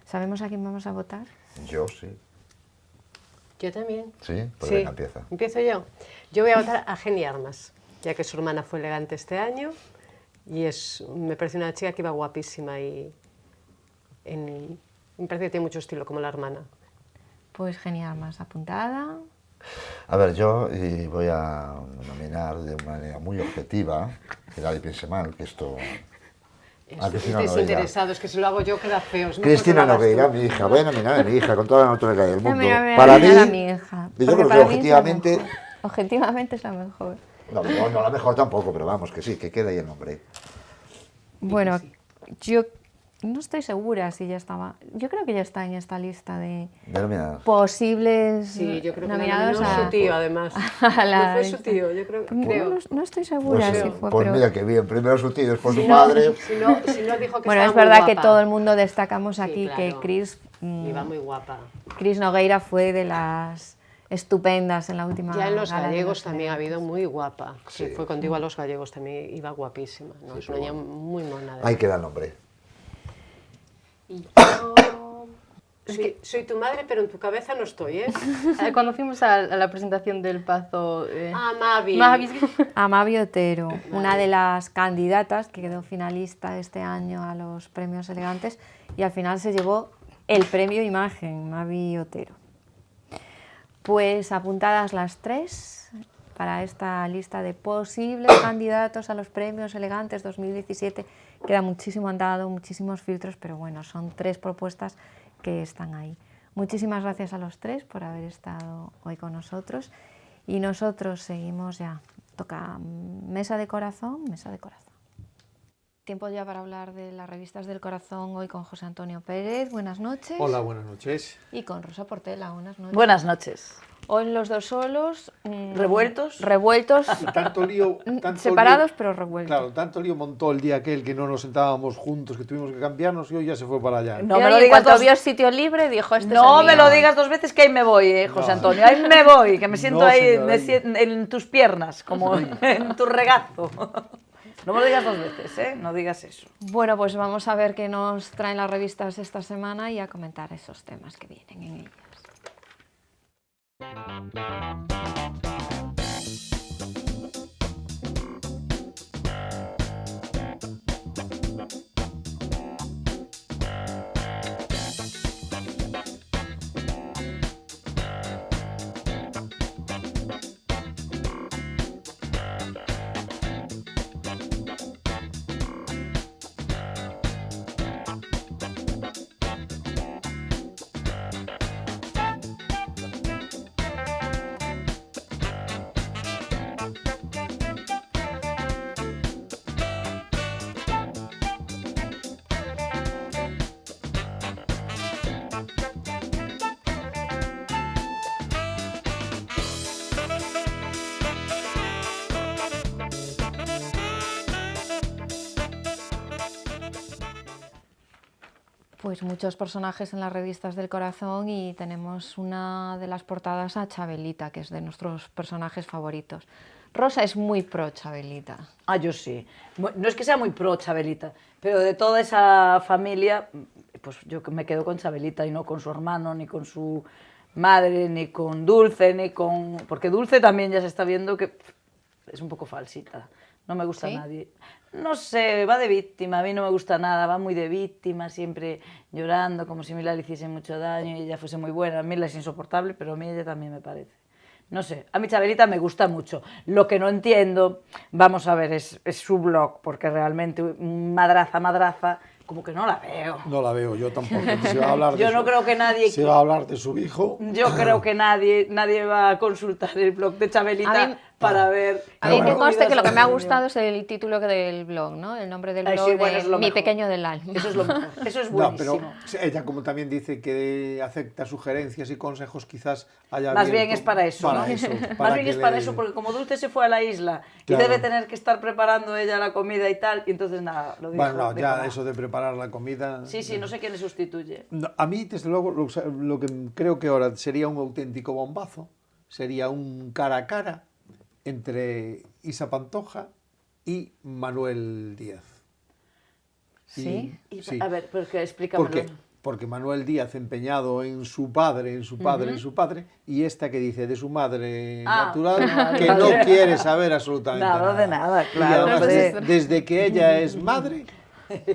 ¿Sabemos a quién vamos a votar? Yo sí. Yo también. Sí, pues Sí. venga, empieza. Empiezo yo. Yo voy a votar a Geni Armas, ya que su hermana fue elegante este año y me parece una chica que iba guapísima y me parece que tiene mucho estilo como la hermana. Pues genial, más apuntada. A ver, yo voy a nominar de una manera muy objetiva, que nadie piense mal, que esto... a Cristina Nogueira. Desinteresados, que si lo hago yo queda feo. Es mejor Cristina que lo hagas Nogueira, tú. mi hija, voy a nominar a mi hija con toda la naturaleza del mundo. Mira, Para mira, mí, mi hija. yo Porque creo que para mí es la objetivamente... mejor. Objetivamente es la mejor. No, la mejor tampoco, pero vamos, que sí, que queda ahí el nombre. Bueno, yo no estoy segura si ya estaba. Yo creo que ya está en esta lista de Denominadas. posibles Sí, yo creo que nominados no a, su tío, además. a la No fue su lista. tío, yo creo. No estoy segura Pues, si fue, pues pero mira qué bien, primero su tío, después su Si madre. no dijo que bueno, estaba es muy verdad que guapa. todo el mundo destacamos Sí, aquí que claro. Cris Iba muy guapa. Cris Nogueira fue de las estupendas en la última Ya en los gala de gallegos los también ha elegantes. habido muy guapa. Sí. Que fue contigo a los gallegos también iba guapísima. ¿no? Es una niña muy mona. Ahí queda el nombre. Y yo... Soy tu madre, pero en tu cabeza no estoy, ¿eh? Cuando fuimos a la presentación del Pazo... Ah, Mavi. Amavi Otero, una de las candidatas que quedó finalista este año a los premios elegantes y al final se llevó el premio Imagen, Mavi Otero. Pues apuntadas las 3 para esta lista de posibles candidatos a los premios elegantes 2017. Queda muchísimo andado, muchísimos filtros, pero bueno, son 3 propuestas que están ahí. Muchísimas gracias a los 3 por haber estado hoy con nosotros y nosotros seguimos ya. Toca Mesa de Corazón, Mesa de Corazón. Tiempo ya para hablar de las revistas del corazón hoy con José Antonio Pérez. Buenas noches. Hola, buenas noches. Y con Rosa Portela. Buenas noches. Buenas noches. Hoy los dos solos. ¿Revueltos? Revueltos. Tanto lío, separados pero revueltos. Claro, tanto lío montó el día aquel que no nos sentábamos juntos, que tuvimos que cambiarnos y hoy ya se fue para allá. No Y me lo en digas cuanto dos... vio sitio libre dijo No me mío. lo digas 2 veces que ahí me voy, José No. Antonio. Ahí me voy, que me siento No, ahí señora, en tus piernas, como en tu regazo. No me lo digas 2 veces, ¿eh? No digas eso. Bueno, pues vamos a ver qué nos traen las revistas esta semana y a comentar esos temas que vienen en ellas. Pues muchos personajes en las revistas del corazón y tenemos una de las portadas a Chabelita, que es de nuestros personajes favoritos. Rosa es muy pro Chabelita. Ah, yo sí. No es que sea muy pro Chabelita, pero de toda esa familia, pues yo me quedo con Chabelita y no con su hermano, ni con su madre, ni con Dulce, ni con... Porque Dulce también ya se está viendo que es un poco falsita. No me gusta ¿Sí? nadie. No sé, va de víctima, a mí no me gusta nada, va muy de víctima, siempre llorando, como si Mila le hiciese mucho daño y ella fuese muy buena. Mila es insoportable, pero a mí ella también me parece. No sé, a mí Chabelita me gusta mucho. Lo que no entiendo, vamos a ver, es su blog, porque realmente madraza, como que no la veo. No la veo, yo tampoco. Se va a hablar de Yo no creo que nadie... Se va a hablar de su hijo. Yo creo que nadie va a consultar el blog de Chabelita A mí- para ver... A mí que bueno. conste que lo que me ha gustado es el título del blog, ¿no? El nombre del Ay, blog sí, bueno, de es lo Mi mejor. Pequeño del Alma. Eso es lo mejor. Eso es No, buenísimo. pero ella, como también dice que acepta sugerencias y consejos, quizás haya Más bien abierto es para eso, ¿no? eso, Más bien que es para le- eso, porque como Dulce se fue a la isla Claro. y debe tener que estar preparando ella la comida y tal, y entonces nada, lo dijo. Bueno, no, dijo ya nada. eso de preparar la comida... Sí, sí, no sé quién le sustituye. No, a mí, desde luego, lo que creo que ahora sería un auténtico bombazo, sería un cara a cara entre Isa Pantoja y Manuel Díaz. ¿Sí? Y, sí. A ver, porque explícamelo. ¿Por qué? Porque Manuel Díaz empeñado en su padre, y esta que dice de su madre Ah, natural, que no quiere saber absolutamente Nada de nada, Y claro, además, pues desde que ella es madre,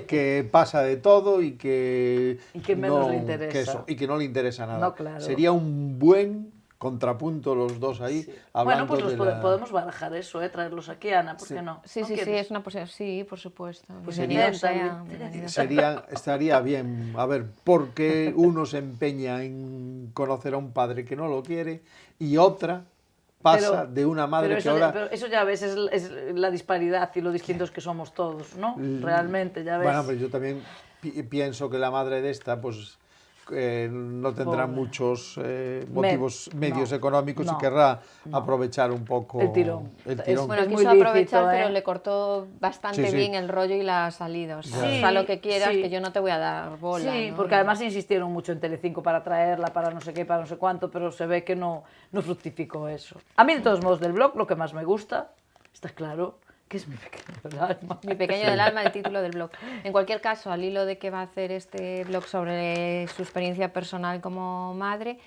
que pasa de todo y que... Y que menos le interesa. y que no le interesa nada. No, claro. Sería un buen contrapunto los dos ahí, Bueno, hablando pues de la... podemos barajar eso, traerlos aquí, Ana, ¿por qué no? Sí, ¿No sí, sí, quieres? es una posibilidad. Sí, por supuesto. Pues Bienvenido sería- sea, bienvenido sea. Estaría bien, a ver, porque uno se empeña en conocer a un padre que no lo quiere y otra pasa de una madre pero que eso, ahora... pero eso ya ves, es la disparidad y lo distintos que somos todos, ¿no? Realmente, ya ves. Bueno, pero yo también pienso que la madre de esta, pues no tendrá muchos motivos medios no, económicos no, y querrá aprovechar un poco el tirón. Bueno, Es muy quiso aprovechar, lícito, pero le cortó bastante Sí, sí. bien el rollo y la salida. O sea, Sí, haz lo que quieras, sí. que yo no te voy a dar bola. Sí, ¿no? porque además insistieron mucho en Telecinco para traerla, para no sé qué, para no sé cuánto, pero se ve que no fructificó eso. A mí, de todos modos, del blog lo que más me gusta, está claro, que es Mi pequeño del alma. Mi pequeño del alma, el título del blog. En cualquier caso, al hilo de que va a hacer este blog sobre su experiencia personal como madre,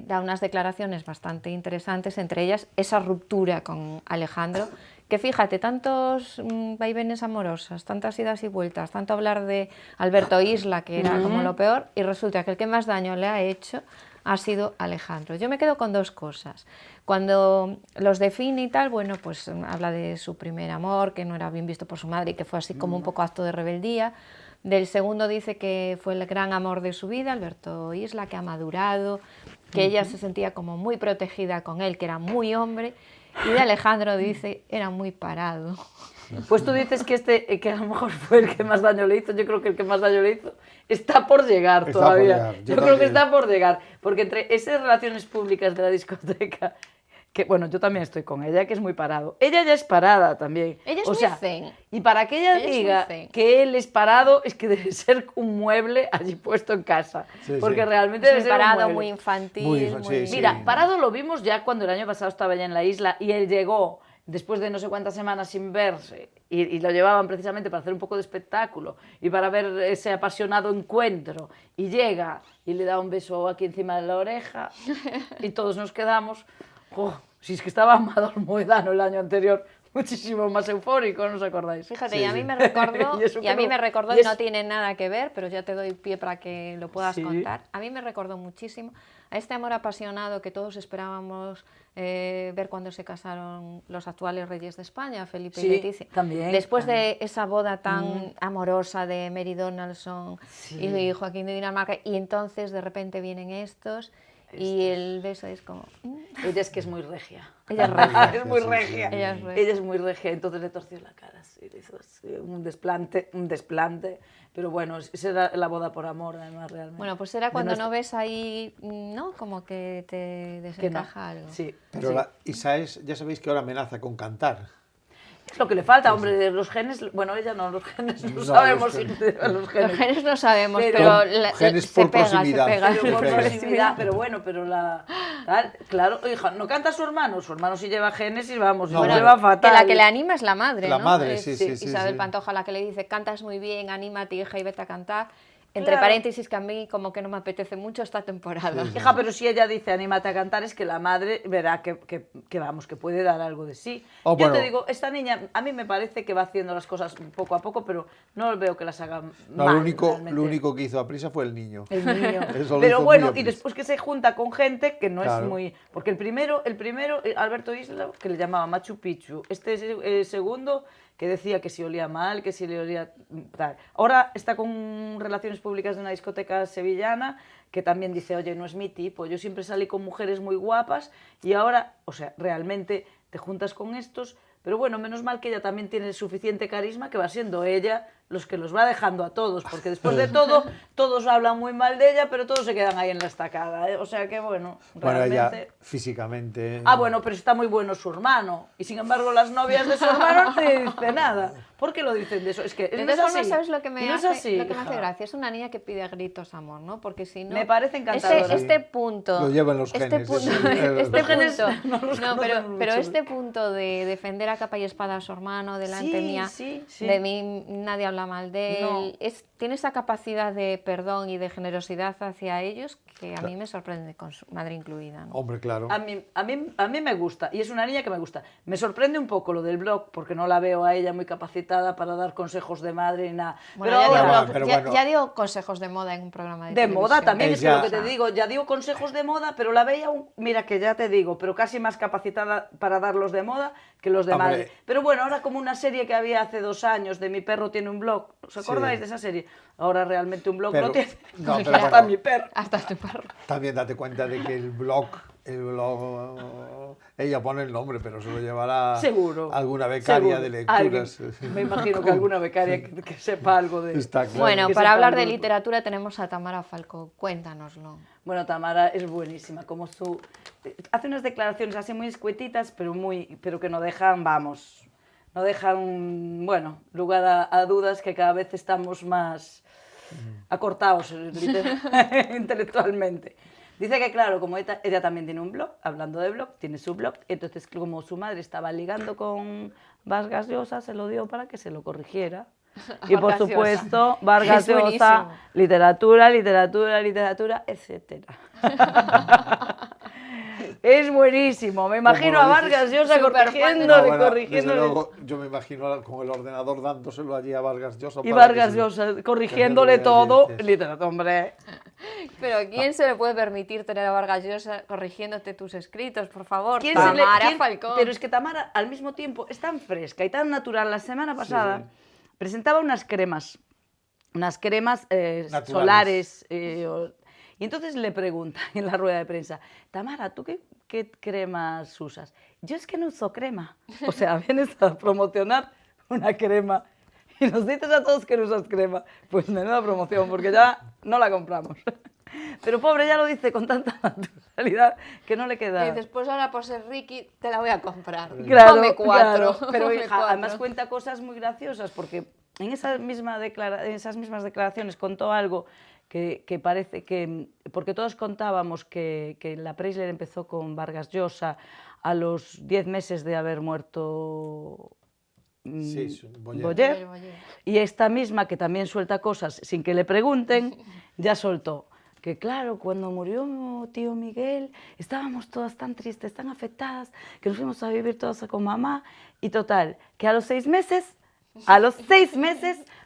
da unas declaraciones bastante interesantes, entre ellas esa ruptura con Alejandro, que fíjate, tantos vaivenes amorosos, tantas idas y vueltas, tanto hablar de Alberto Isla, que era como lo peor, y resulta que el que más daño le ha hecho ha sido Alejandro. Yo me quedo con dos cosas. Cuando los define y tal, bueno, pues habla de su primer amor, que no era bien visto por su madre y que fue así como un poco acto de rebeldía. Del segundo dice que fue el gran amor de su vida, Alberto Isla, que ha madurado, que ella se sentía como muy protegida con él, que era muy hombre. Y de Alejandro dice, era muy parado. Pues tú dices que a lo mejor fue el que más daño le hizo. Yo creo que el que más daño le hizo está por llegar Está todavía. por llegar, yo Yo creo que también. está por llegar. Porque entre esas relaciones públicas de la discoteca, que bueno, yo también estoy con ella, que es muy parado. Ella ya es parada también. Ella es o muy sea, zen. Y para que ella Ella es muy diga zen. que él es parado, es que debe ser un mueble allí puesto en casa. Sí, porque sí. realmente Es debe muy ser un parado, mueble. muy infantil. Muy infantil, sí. Mira, parado lo vimos ya cuando el año pasado estaba ya en la isla y él llegó después de no sé cuántas semanas sin verse y lo llevaban precisamente para hacer un poco de espectáculo y para ver ese apasionado encuentro y llega y le da un beso aquí encima de la oreja y todos nos quedamos, oh, si es que estaba Amador Moedano el año anterior, muchísimo más eufórico, ¿no os acordáis? Fíjate, y a mí me recordó, Y eso y a que mí no- me recordó, y y es- no tiene nada que ver, pero ya te doy pie para que lo puedas Sí. contar. A mí me recordó muchísimo a este amor apasionado que todos esperábamos ver cuando se casaron los actuales reyes de España, Felipe Sí, y Leticia. también, Después también. de esa boda tan amorosa de Mary Donaldson y Joaquín de Dinamarca, y entonces de repente vienen estos y el beso es como... Ella es que es muy regia. Ella es regia. Es muy Sí, sí, regia. sí. Ella es regia. Ella es muy regia, entonces le torció la cara, sí, le hizo así, un desplante, pero bueno, esa era la boda por amor, además, realmente. Bueno, pues era De cuando nuestra- no ves ahí, ¿no? Como que te que no. desencaja algo. Sí, Pero sí. Isaías, ya sabéis que ahora amenaza con cantar. Es lo que le falta, hombre, los genes, bueno, ella no, los genes no, No, sabemos los si genes. los Los genes. genes no sabemos, Pero- pero Genes se por pega, proximidad. se pega. Pero por Perfecto. proximidad, pero bueno, pero la... Tal, claro, hija, ¿no canta su hermano sí lleva Génesis, vamos, No, lo bueno, lleva fatal. Que la que le anima es la madre, La ¿no? madre, Es sí, sí, sí, Isabel sí. Pantoja la que le dice, cantas muy bien, anímate, hija, y vete a cantar. Entre Claro. paréntesis, que a mí como que no me apetece mucho esta temporada. Hija, pero si ella dice anímate a cantar, es que la madre verá que vamos, que puede dar algo de sí. Oh, Yo bueno. te digo, esta niña, a mí me parece que va haciendo las cosas poco a poco, pero no veo que las haga No, mal, lo único realmente. que hizo a prisa fue el niño. El niño. Eso lo Pero hizo bueno, muy y a prisa. después que se junta con gente que no Claro. es muy... Porque el primero, Alberto Isla, que le llamaba Machu Picchu. Este segundo, que decía que si olía mal, que si le olía tal. Ahora está con relaciones públicas de una discoteca sevillana, que también dice, oye, no es mi tipo, yo siempre salí con mujeres muy guapas y ahora, o sea, realmente te juntas con estos, pero bueno, menos mal que ella también tiene suficiente carisma que va siendo ella los que los va dejando a todos, porque después de todo, todos hablan muy mal de ella, pero todos se quedan ahí en la estacada, ¿eh? O sea que bueno, Bueno, realmente... ella físicamente... Ah, bueno, pero está muy bueno su hermano. Y sin embargo, las novias de su hermano no le dicen nada. ¿Por qué lo dicen de eso? Es que De no es todas formas, así. ¿sabes lo que me No es hace, así, lo que me hace hija. gracia? Es una niña que pide a gritos amor, ¿no? Porque si no... Me parece encantadora. Este punto... Lo llevan los este genes, punto, sí, los este genes punto- no los no, conocemos pero mucho. este punto de defender a capa y espada a su hermano delante Sí, mía, sí, sí. de mí nadie habla mal de él, No. tiene esa capacidad de perdón y de generosidad hacia ellos que a mí me sorprende, con su madre incluida, ¿no? Hombre, claro. A mí me gusta, y es una niña que me gusta. Me sorprende un poco lo del blog, porque no la veo a ella muy capacitada para dar consejos de madre ni nada. Bueno, pero ya, ahora, dio, pero ya- bueno. ya dio consejos de moda en un programa de de moda televisión. también, es que Ella- lo que te digo, ya digo consejos de moda, pero la veía, mira que ya te digo, pero casi más capacitada para darlos de moda que los de Hombre. madre. Pero bueno, ahora como una serie que había hace 2 años de Mi perro tiene un blog, ¿os acordáis Sí. de esa serie? Ahora realmente un blog Pero- no tiene, no, pero hasta bueno. mi perro. Hasta tu También date cuenta de que el blog, ella pone el nombre, pero se lo llevará Seguro. alguna becaria seguro. de lecturas. Me imagino que alguna becaria que sepa algo de... Está claro. Bueno, Que para sepa hablar de algo. literatura tenemos a Tamara Falcó. Cuéntanoslo. Bueno, Tamara es buenísima, como su... Hace unas declaraciones así muy escuetitas, pero que no dejan, vamos, no dejan, bueno, lugar a dudas, que cada vez estamos más acortados intelectualmente. Dice que, claro, como ella también tiene un blog, hablando de blog, tiene su blog, entonces como su madre estaba ligando con Vargas Llosa, se lo dio para que se lo corrigiera. Y por Vargas Llosa. supuesto, Vargas Es Llosa, buenísimo. literatura, etc. Es buenísimo, me imagino Como a lo dices. Vargas Llosa Superfan. corrigiéndole, Desde corrigiéndole. luego, yo me imagino con el ordenador dándoselo allí a Vargas Llosa. Y para que Vargas se- Llosa corrigiéndole que no todo, le literatura, hombre. Pero ¿a quién se le puede permitir tener a Vargas Llosa corrigiéndote tus escritos, por favor? ¿Quién se le- Tamara quién- Falcó. Pero es que Tamara, al mismo tiempo, es tan fresca y tan natural. La semana pasada sí. presentaba unas cremas Naturales. solares. Y entonces le pregunta en la rueda de prensa, Tamara, ¿tú qué cremas usas? Yo es que no uso crema. O sea, vienes a promocionar una crema y nos dices a todos que no usas crema. Pues menuda promoción, porque ya no la compramos. Pero pobre, ya lo dice con tanta naturalidad que no le queda... Y después ahora por ser Ricky te la voy a comprar. Claro, Come cuatro. claro. Pero come hija, cuatro. además cuenta cosas muy graciosas porque en esas mismas declaraciones contó algo que parece que... Porque todos contábamos que la Preisler empezó con Vargas Llosa a los 10 meses de haber muerto Sí, Boyer. Boyer. Y esta misma, que también suelta cosas sin que le pregunten, ya soltó. Que claro, cuando murió tío Miguel, estábamos todas tan tristes, tan afectadas, que nos fuimos a vivir todas con mamá. Y total, que a los 6 meses,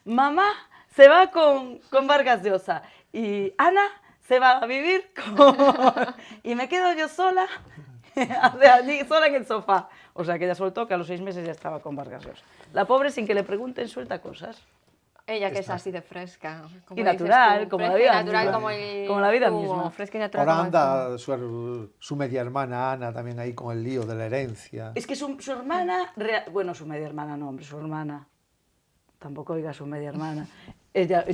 mamá se va con Vargas Llosa. Y Ana se va a vivir con... y me quedo yo sola, allí, sola en el sofá. O sea, que ella soltó que a los 6 meses ya estaba con Vargas Llosa. La pobre, sin que le pregunten, suelta cosas. Ella que es así de fresca. Como Y dices natural, tú, como fresca la y vida natural misma. como la vida zumo, misma. Fresca y natural Ahora como el anda su media hermana Ana también ahí con el lío de la herencia. Es que su hermana, bueno, su media hermana no, hombre, su hermana, tampoco diga su media hermana, ella,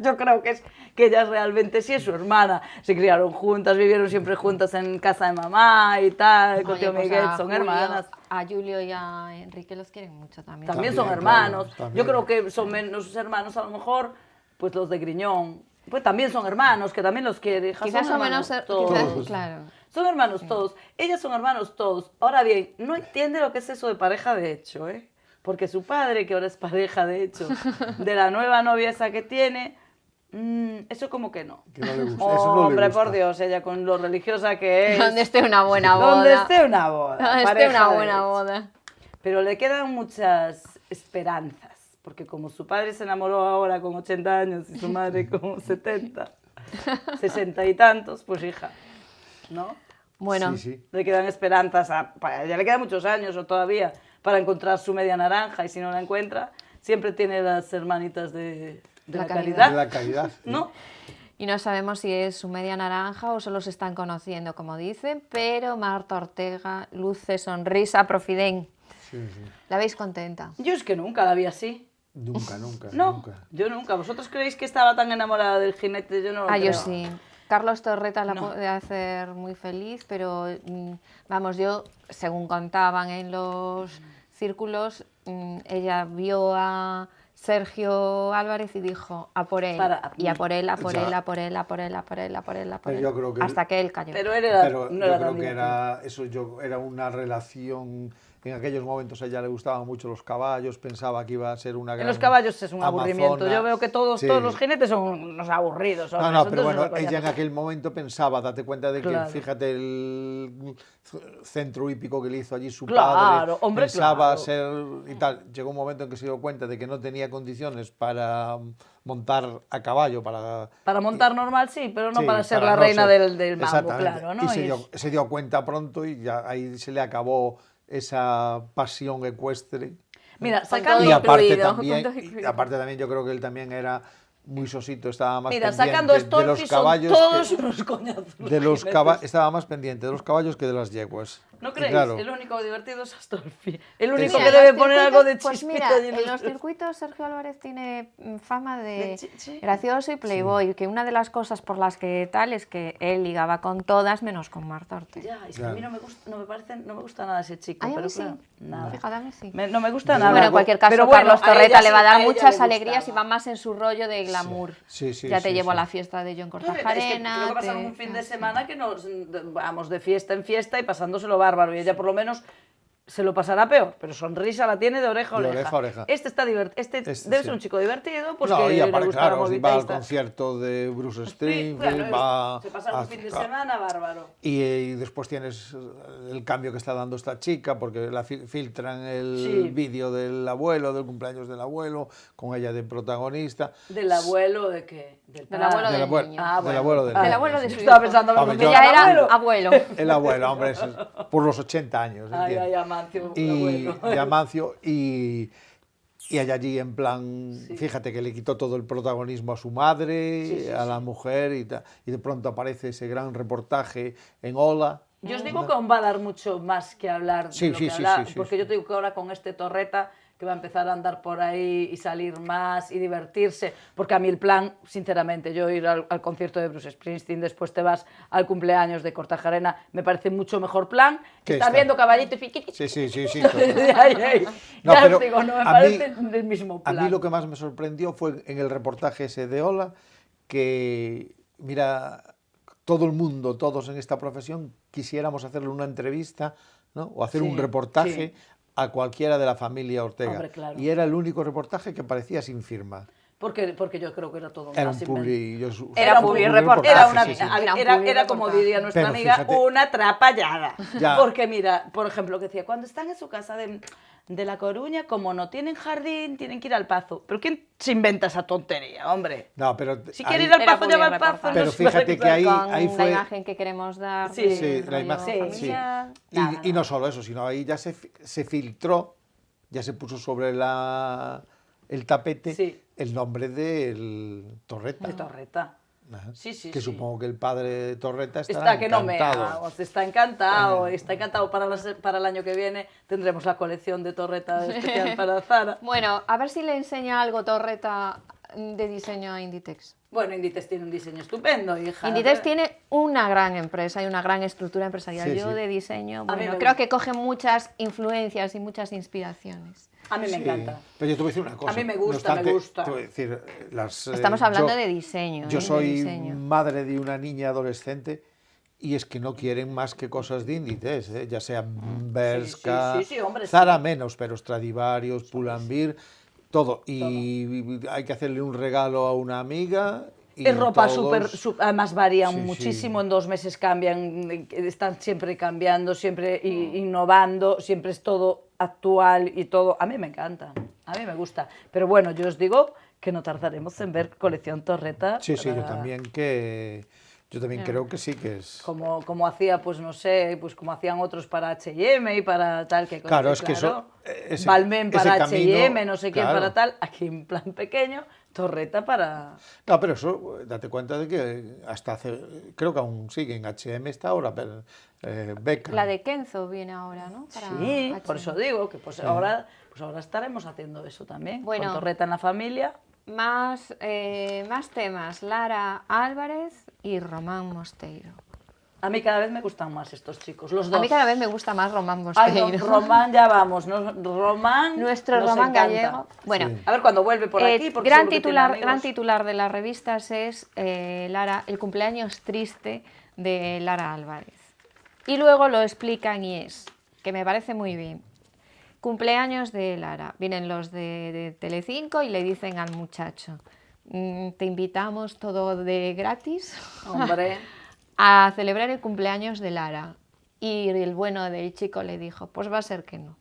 yo creo que ella realmente sí es su hermana, se criaron juntas, vivieron siempre juntas en casa de mamá y tal, con Oye, tío pues Miguel, a son Julio- hermanas. A Julio y a Enrique los quieren mucho también. También son También, hermanos. claro, también. Yo creo que son menos hermanos a lo mejor, pues los de Griñón. Pues también son hermanos, que también los quiere. Hija, Quizás son hermanos menos... todos. Quizás, claro. Son hermanos todos. Ellas son hermanos todos. Ahora bien, no entiende lo que es eso de pareja de hecho, ¿eh? Porque su padre, que ahora es pareja de hecho, de la nueva novia esa que tiene, eso como que no. Que no le gusta, eso no le Hombre, gusta. por Dios, ella con lo religiosa que es. Donde esté una buena boda. Donde esté una boda. Donde esté pareja una de buena hecho. boda. Pero le quedan muchas esperanzas, porque como su padre se enamoró ahora con 80 años y su madre con 70, 60 y tantos, pues hija, ¿no? Bueno, Sí, sí. Le quedan esperanzas, para ella le quedan muchos años o todavía para encontrar su media naranja y si no la encuentra, siempre tiene las hermanitas de La la caridad. caridad, De la calidad. ¿no? y no sabemos si es su media naranja o solo se están conociendo, como dicen, pero Marta Ortega luce sonrisa profidén. Sí, sí. ¿La veis contenta? Yo es que nunca la vi así. Nunca, nunca, No, nunca. yo nunca. ¿Vosotros creéis que estaba tan enamorada del jinete? Yo no lo Ah, yo creo. sí. Carlos Torreta la No. puede hacer muy feliz, pero vamos, yo, según contaban en los círculos, ella vio a Sergio Álvarez y dijo, a por él, y a por él, a por Ya. él, a por él, a por él, a por él, a por él, a por Pero él, yo creo que- hasta que él cayó. Pero él era, Pero no yo era creo tan que divertido. era una relación. En aquellos momentos a ella le gustaban mucho los caballos, pensaba que iba a ser una gran. En los caballos es un aburrimiento. amazona. Yo veo que todos Sí. los jinetes son unos aburridos. No, hombres, no, pero entonces bueno, es una ella en coñazo. aquel momento pensaba, date cuenta de que, Claro. fíjate, el centro hípico que le hizo allí su Claro, padre, hombre, pensaba claro. ser y tal. Llegó un momento en que se dio cuenta de que no tenía condiciones para montar a caballo, Para montar normal sí, pero no Sí, para ser para la no reina ser- del mambo, Exactamente. claro, ¿no? Y Y se dio cuenta pronto y ya ahí se le acabó esa pasión ecuestre. Mira, Con sacando... todo Y aparte incluido, también, con todo incluido. yo creo que él también era muy sosito, estaba más Mira, pendiente sacando de los Stolfi son caballos todos unos coñazos. estaba más pendiente de los caballos que de las yeguas. ¿No Y creéis? claro, El único divertido es Astolfi. El único Mira, que en debe los poner circuitos, algo de pues chispita. mira, allí en los circuitos Sergio Álvarez tiene fama de Sí. gracioso y playboy, que una de las cosas por las que tal es que él ligaba con todas menos con Marta Ortega. Ya, es que Claro. a mí no me gusta nada ese chico, Ay, a pero mí sí. claro, nada. Fíjate, a mí sí. No me gusta Desde nada. Bueno, en cualquier caso, Pero bueno, Carlos a ella Torreta le va a sí, dar a ella muchas le alegrías y gustaba. va más en su rollo de glamour. Sí, Ya te sí, llevo a sí. la fiesta de John Es que Cortajarena. creo que pasaron un fin de semana que nos vamos de fiesta en fiesta y pasándoselo bárbaro. Y ella por lo menos se lo pasará peor, pero sonrisa la tiene de oreja a De oreja. oreja a oreja. Este está este Este debe sí. ser un chico divertido, pues No, que y le aparte, gusta la claro, va movida al esta. concierto de Bruce Sí, Springsteen, claro, se pasaron a- un fin de claro. semana bárbaro. Y después tienes el cambio que está dando esta chica, porque filtran el Sí. vídeo del abuelo, del cumpleaños del abuelo, con ella de protagonista. ¿Del abuelo de qué? Del abuelo Del del abuelo, niño. Ah, del bueno. abuelo del Del niño, abuelo de sí. su Estaba hijo. pensando, Hombre, ¿dónde yo- Que ya era abuelo? abuelo. El abuelo, hombre, por los 80 años. Ay, ¿entiendes? ay, Amancio, Y abuelo. de Amancio, y hay allí en plan, fíjate que le quitó todo el protagonismo a su madre, a la mujer, y de pronto aparece ese gran reportaje en Hola. Yo os digo que aún va a dar mucho más que hablar Sí, de lo sí, que sí, hablar, sí, sí, porque sí. yo te digo que ahora con este Torreta que va a empezar a andar por ahí y salir más y divertirse, porque a mí el plan, sinceramente, yo ir al concierto de Bruce Springsteen, después te vas al cumpleaños de Cortajarena, me parece mucho mejor plan que Que estar esta. viendo caballito y piquiti. Sí. No, Ya pero os digo, no me a mí- parece el mismo A plan. mí lo que más me sorprendió fue en el reportaje ese de Hola, que, mira, todo el mundo, todos en esta profesión, quisiéramos hacerle una entrevista, ¿no? O hacer Sí, un reportaje sí. a cualquiera de la familia Ortega. Hombre, claro. Y era el único reportaje que parecía sin firma. Porque yo creo que era todo Era un más publi... Era un publi reportaje, Era, una, sí, sí. era como diría nuestra Pero amiga, fíjate- una atrapallada. Ya. Porque mira, por ejemplo, que decía, cuando están en su casa de La Coruña, como no tienen jardín, tienen que ir al Pazo. ¿Pero quién se inventa esa tontería, hombre? No, pero Si ahí- quiere ir al Era Pazo, publi lleva al reportaje. Pazo. Pero no se fíjate va a que ahí- Con la fue- imagen que queremos dar. Sí, Sí, la rollo imagen, familiar. sí. Nada, Y no solo eso, sino ahí ya se filtró, ya se puso sobre el tapete Sí. el nombre del Torreta. De Torreta. Ajá. Sí, sí, que sí. supongo que el padre de Torreta estará Está que no me encantado. vamos, está encantado, está encantado para el año que viene. Tendremos la colección de Torreta especial para Zara. Bueno, a ver si le enseña algo Torreta de diseño a Inditex. Bueno, Inditex tiene un diseño estupendo, hija. Inditex tiene una gran empresa y una gran estructura empresarial. Sí, Yo sí. de diseño, A mí bueno, me creo gusta. que coge muchas influencias y muchas inspiraciones. A mí me Sí. encanta. Pero yo te voy a decir una cosa. mí me no gusta, me obstante, gusta. te voy a decir, Estamos hablando yo- de diseño. Yo de soy diseño. madre de una niña adolescente y es que no quieren más que cosas de Inditex, ya sea Bershka, sí, hombre, sí. Zara menos, pero Stradivarius, Pull&Bear, todo. Y hay que hacerle un regalo a una amiga. Y Es ropa todos- súper, además varían Sí, muchísimo, sí. en 2 meses cambian, están siempre cambiando, siempre innovando, siempre es todo actual y todo. A mí me encanta, a mí me gusta. Pero bueno, yo os digo que no tardaremos en ver colección Torreta. Sí, sí, yo para- también creo que sí que es... Como hacía, pues no sé, pues como hacían otros para H&M y para tal, que Claro, es que eso, Balmain ese para camino, H&M, no sé quién claro. para tal, aquí en plan pequeño, Torreta para... No, pero eso, date cuenta de que hasta hace, creo que aún sigue en H&M esta hora, pero Beckham. La de Kenzo viene ahora, ¿no? Para Sí, por H&M. eso digo que pues ahora estaremos haciendo eso también, Bueno. con Torreta en la familia. Más temas. Lara Álvarez y Román Mosteiro. A mí cada vez me gustan más estos chicos, los dos. A mí cada vez me gusta más Román Ay, Mosteiro. no, Román, ya vamos, ¿no? Román Nuestro nos Román encanta. gallego. Bueno, A ver cuando vuelve por aquí, porque gran seguro que tiene titular, amigos. gran titular de las revistas es Lara, el cumpleaños triste de Lara Álvarez. Y luego lo explican y es, que me parece muy bien. Cumpleaños de Lara. Vienen los de Telecinco y le dicen al muchacho, te invitamos todo de gratis Hombre, a celebrar el cumpleaños de Lara. Y el bueno del chico le dijo, pues va a ser que no.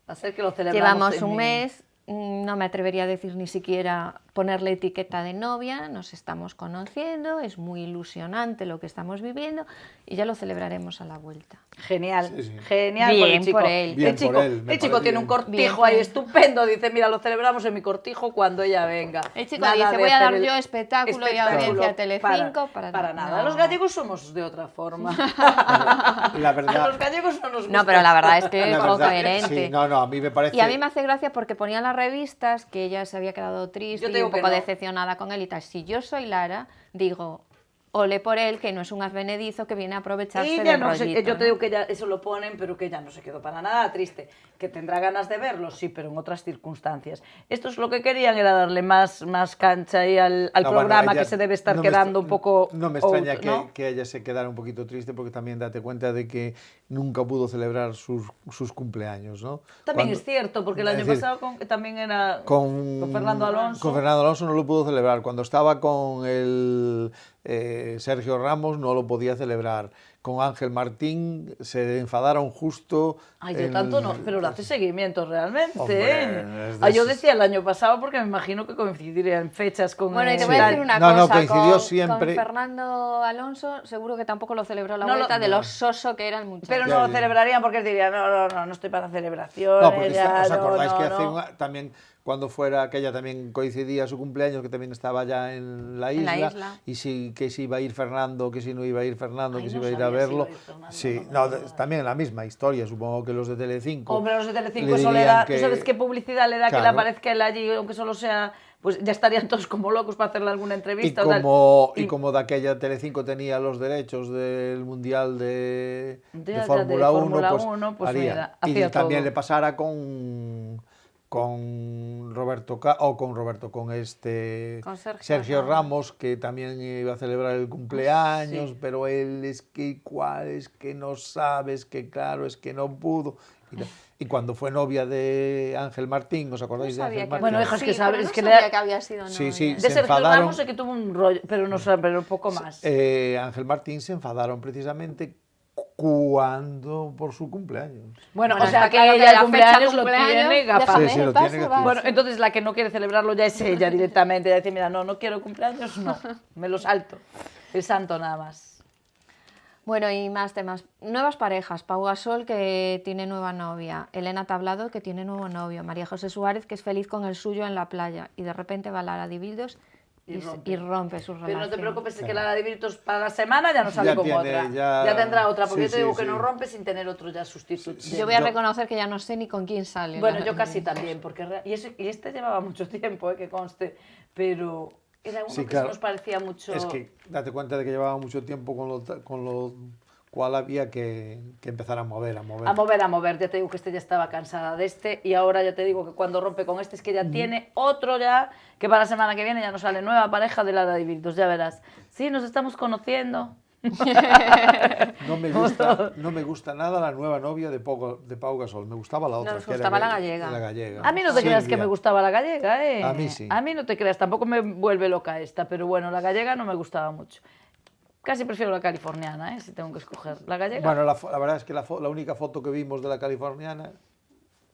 va a ser que lo celebramos Llevamos en un mi- mes, no me atrevería a decir ni siquiera ponerle etiqueta de novia, nos estamos conociendo, es muy ilusionante lo que estamos viviendo y ya lo celebraremos a la vuelta. Genial, Sí, sí. genial Bien por el chico. por él. Bien el chico, por él, me el chico parece tiene un bien. Bien cortijo por ahí él. estupendo, dice, mira, lo celebramos en mi cortijo cuando ella venga. El chico Nada dice, de voy a dar hacer el yo espectáculo y audiencia a Telecinco para nada. No. Los gallegos somos de otra forma. La A verdad... los gallegos no nos gusta. No, pero la verdad es que la es verdad, coherente. sí, no, a mí me parece... Y a mí me hace gracia porque ponía en las revistas que ella se había quedado triste Yo te y digo un que poco no. decepcionada con él y tal. Si yo soy Lara, digo, ole por él, que no es un advenedizo que viene a aprovecharse Ella del no sé, rollito, yo te ¿no? digo que ella, eso lo ponen, pero que ella no se quedó para nada triste. Que tendrá ganas de verlo, sí, pero en otras circunstancias. Estos lo que querían era darle más cancha ahí al No, bueno, programa, ella que se debe estar no me quedando un poco... No me extraña out, ¿no? que ella se quedara un poquito triste porque también date cuenta de que nunca pudo celebrar sus cumpleaños, ¿no? También Cuando- es cierto, porque el es año decir, pasado también era con Fernando Alonso. Con Fernando Alonso no lo pudo celebrar. Cuando estaba con el Sergio Ramos no lo podía celebrar. Con Ángel Martín se enfadaron justo. Ay, yo tanto no, pero lo hace seguimiento realmente. Hombre, es de Yo esos- decía el año pasado porque me imagino que coincidiría en fechas con Bueno, y te el voy a tal. decir una No, no, cosa, coincidió con siempre. Fernando Alonso seguro que tampoco lo celebró la No lo- vuelta de lo soso que era el muchacho. Pero Ya, no lo ya. celebrarían porque él diría, no estoy para celebraciones. No, porque ya, os acordáis no, que no. también cuando fuera aquella también coincidía su cumpleaños, que también estaba ya en la En isla, la isla. y sí, que si iba a ir Fernando, que si no iba a ir Fernando, Ay, que si no iba a ir a sabía si verlo. iba a ir Fernando, Sí, no me no, acordaba. también la misma historia, supongo que los de Telecinco. Hombre, los de Telecinco le eso le dirían da, que- ¿tú sabes qué publicidad le da que le Claro. aparezca él allí, aunque solo sea, pues ya estarían todos como locos para hacerle alguna Y entrevista o tal. como de aquella Telecinco tenía los derechos del Mundial de De Fórmula 1, Fórmula pues, 1, pues haría. mira, y hacía también todo. le pasara con Roberto con Con Sergio Ramos, que también iba a celebrar el cumpleaños, Sí. pero él es que igual, es que no sabes, que claro, es que no pudo. Y cuando fue novia de Ángel Martín, ¿os acordáis de sabía Ángel que Martín? Bueno, hija, es que sí, sabes, pero no es que sabía le- que había sido Sí, novia. sí, De se Sergio enfadaron. Ramos sé que tuvo un rollo, pero no sé, pero poco más. Ángel Martín se enfadaron precisamente cuando por su cumpleaños. Bueno, Bueno, o sea está que claro que ella la el cumpleaños fecha lo cumpleaños, tiene gafado. déjame Sí, sí, en lo paz, tiene va. Bueno, entonces la que no quiere celebrarlo ya es ella directamente. Ella dice, mira, no quiero cumpleaños, no, me lo salto. El santo nada más. Bueno, y más temas. Nuevas parejas. Pau Gasol, que tiene nueva novia. Elena Tablado, que tiene nuevo novio. María José Suárez, que es feliz con el suyo en la playa. Y de repente va Lara Dibildos y rompe su relación. Pero no te preocupes, que la de Virtus para la semana ya no sale Ya con tiene, otra. ya- Ya tendrá otra, porque sí, yo te digo sí, que no sí. rompe sin tener otro ya sustituto. Yo voy a reconocer que ya no sé ni con quién sale. Bueno, la- yo casi también, porque y este llevaba mucho tiempo, que conste, pero era uno Sí, que claro. se nos parecía mucho... Es que date cuenta de que llevaba mucho tiempo con lo cual había que empezar a mover. A mover, ya te digo que este ya estaba cansada de este y ahora ya te digo que cuando rompe con este es que ya tiene otro ya, que para la semana que viene ya nos sale nueva pareja de Lara Dibildos, ya verás. Sí, nos estamos conociendo. No me gusta nada la nueva novia de Pau Gasol. Me gustaba la otra. Nos que era gustaba la gallega. La gallega. A mí no te creas que Silvia. me gustaba la gallega, ¿eh? A mí sí. A mí no te creas, tampoco me vuelve loca esta, pero bueno, la gallega no me gustaba mucho. Casi prefiero la californiana, ¿eh? Si tengo que escoger. La gallega... Bueno, la verdad es que la única foto que vimos de la californiana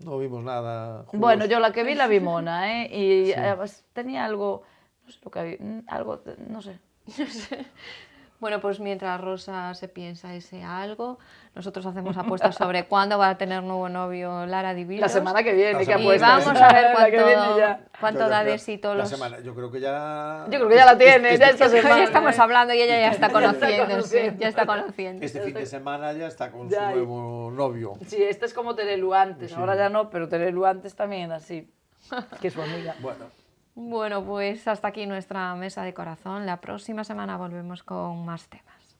no vimos nada. Bueno, jugoso. yo la que vi la vi mona, ¿eh? Y además tenía algo, no sé lo que había, algo, no sé. Bueno, pues mientras Rosa se piensa ese algo, nosotros hacemos apuestas sobre cuándo va a tener nuevo novio Lara Dibildos. La semana que viene, La que semana- Y apuestas. vamos a ver La que viene ya. cuánto Yo da creo- de éxito la los... semana, yo creo que ya... Yo creo que ya la tiene, ya esta Hoy semana. estamos hablando y ella ya está Ya está conociendo, conociendo. ya está conociendo. Este fin de semana ya está con Ya. su nuevo novio. Sí, esta es como Terelu antes, ahora ya no, pero Terelu antes también era así, que es su amiga. Bueno, Bueno, pues hasta aquí nuestra mesa de corazón. La próxima semana volvemos con más temas.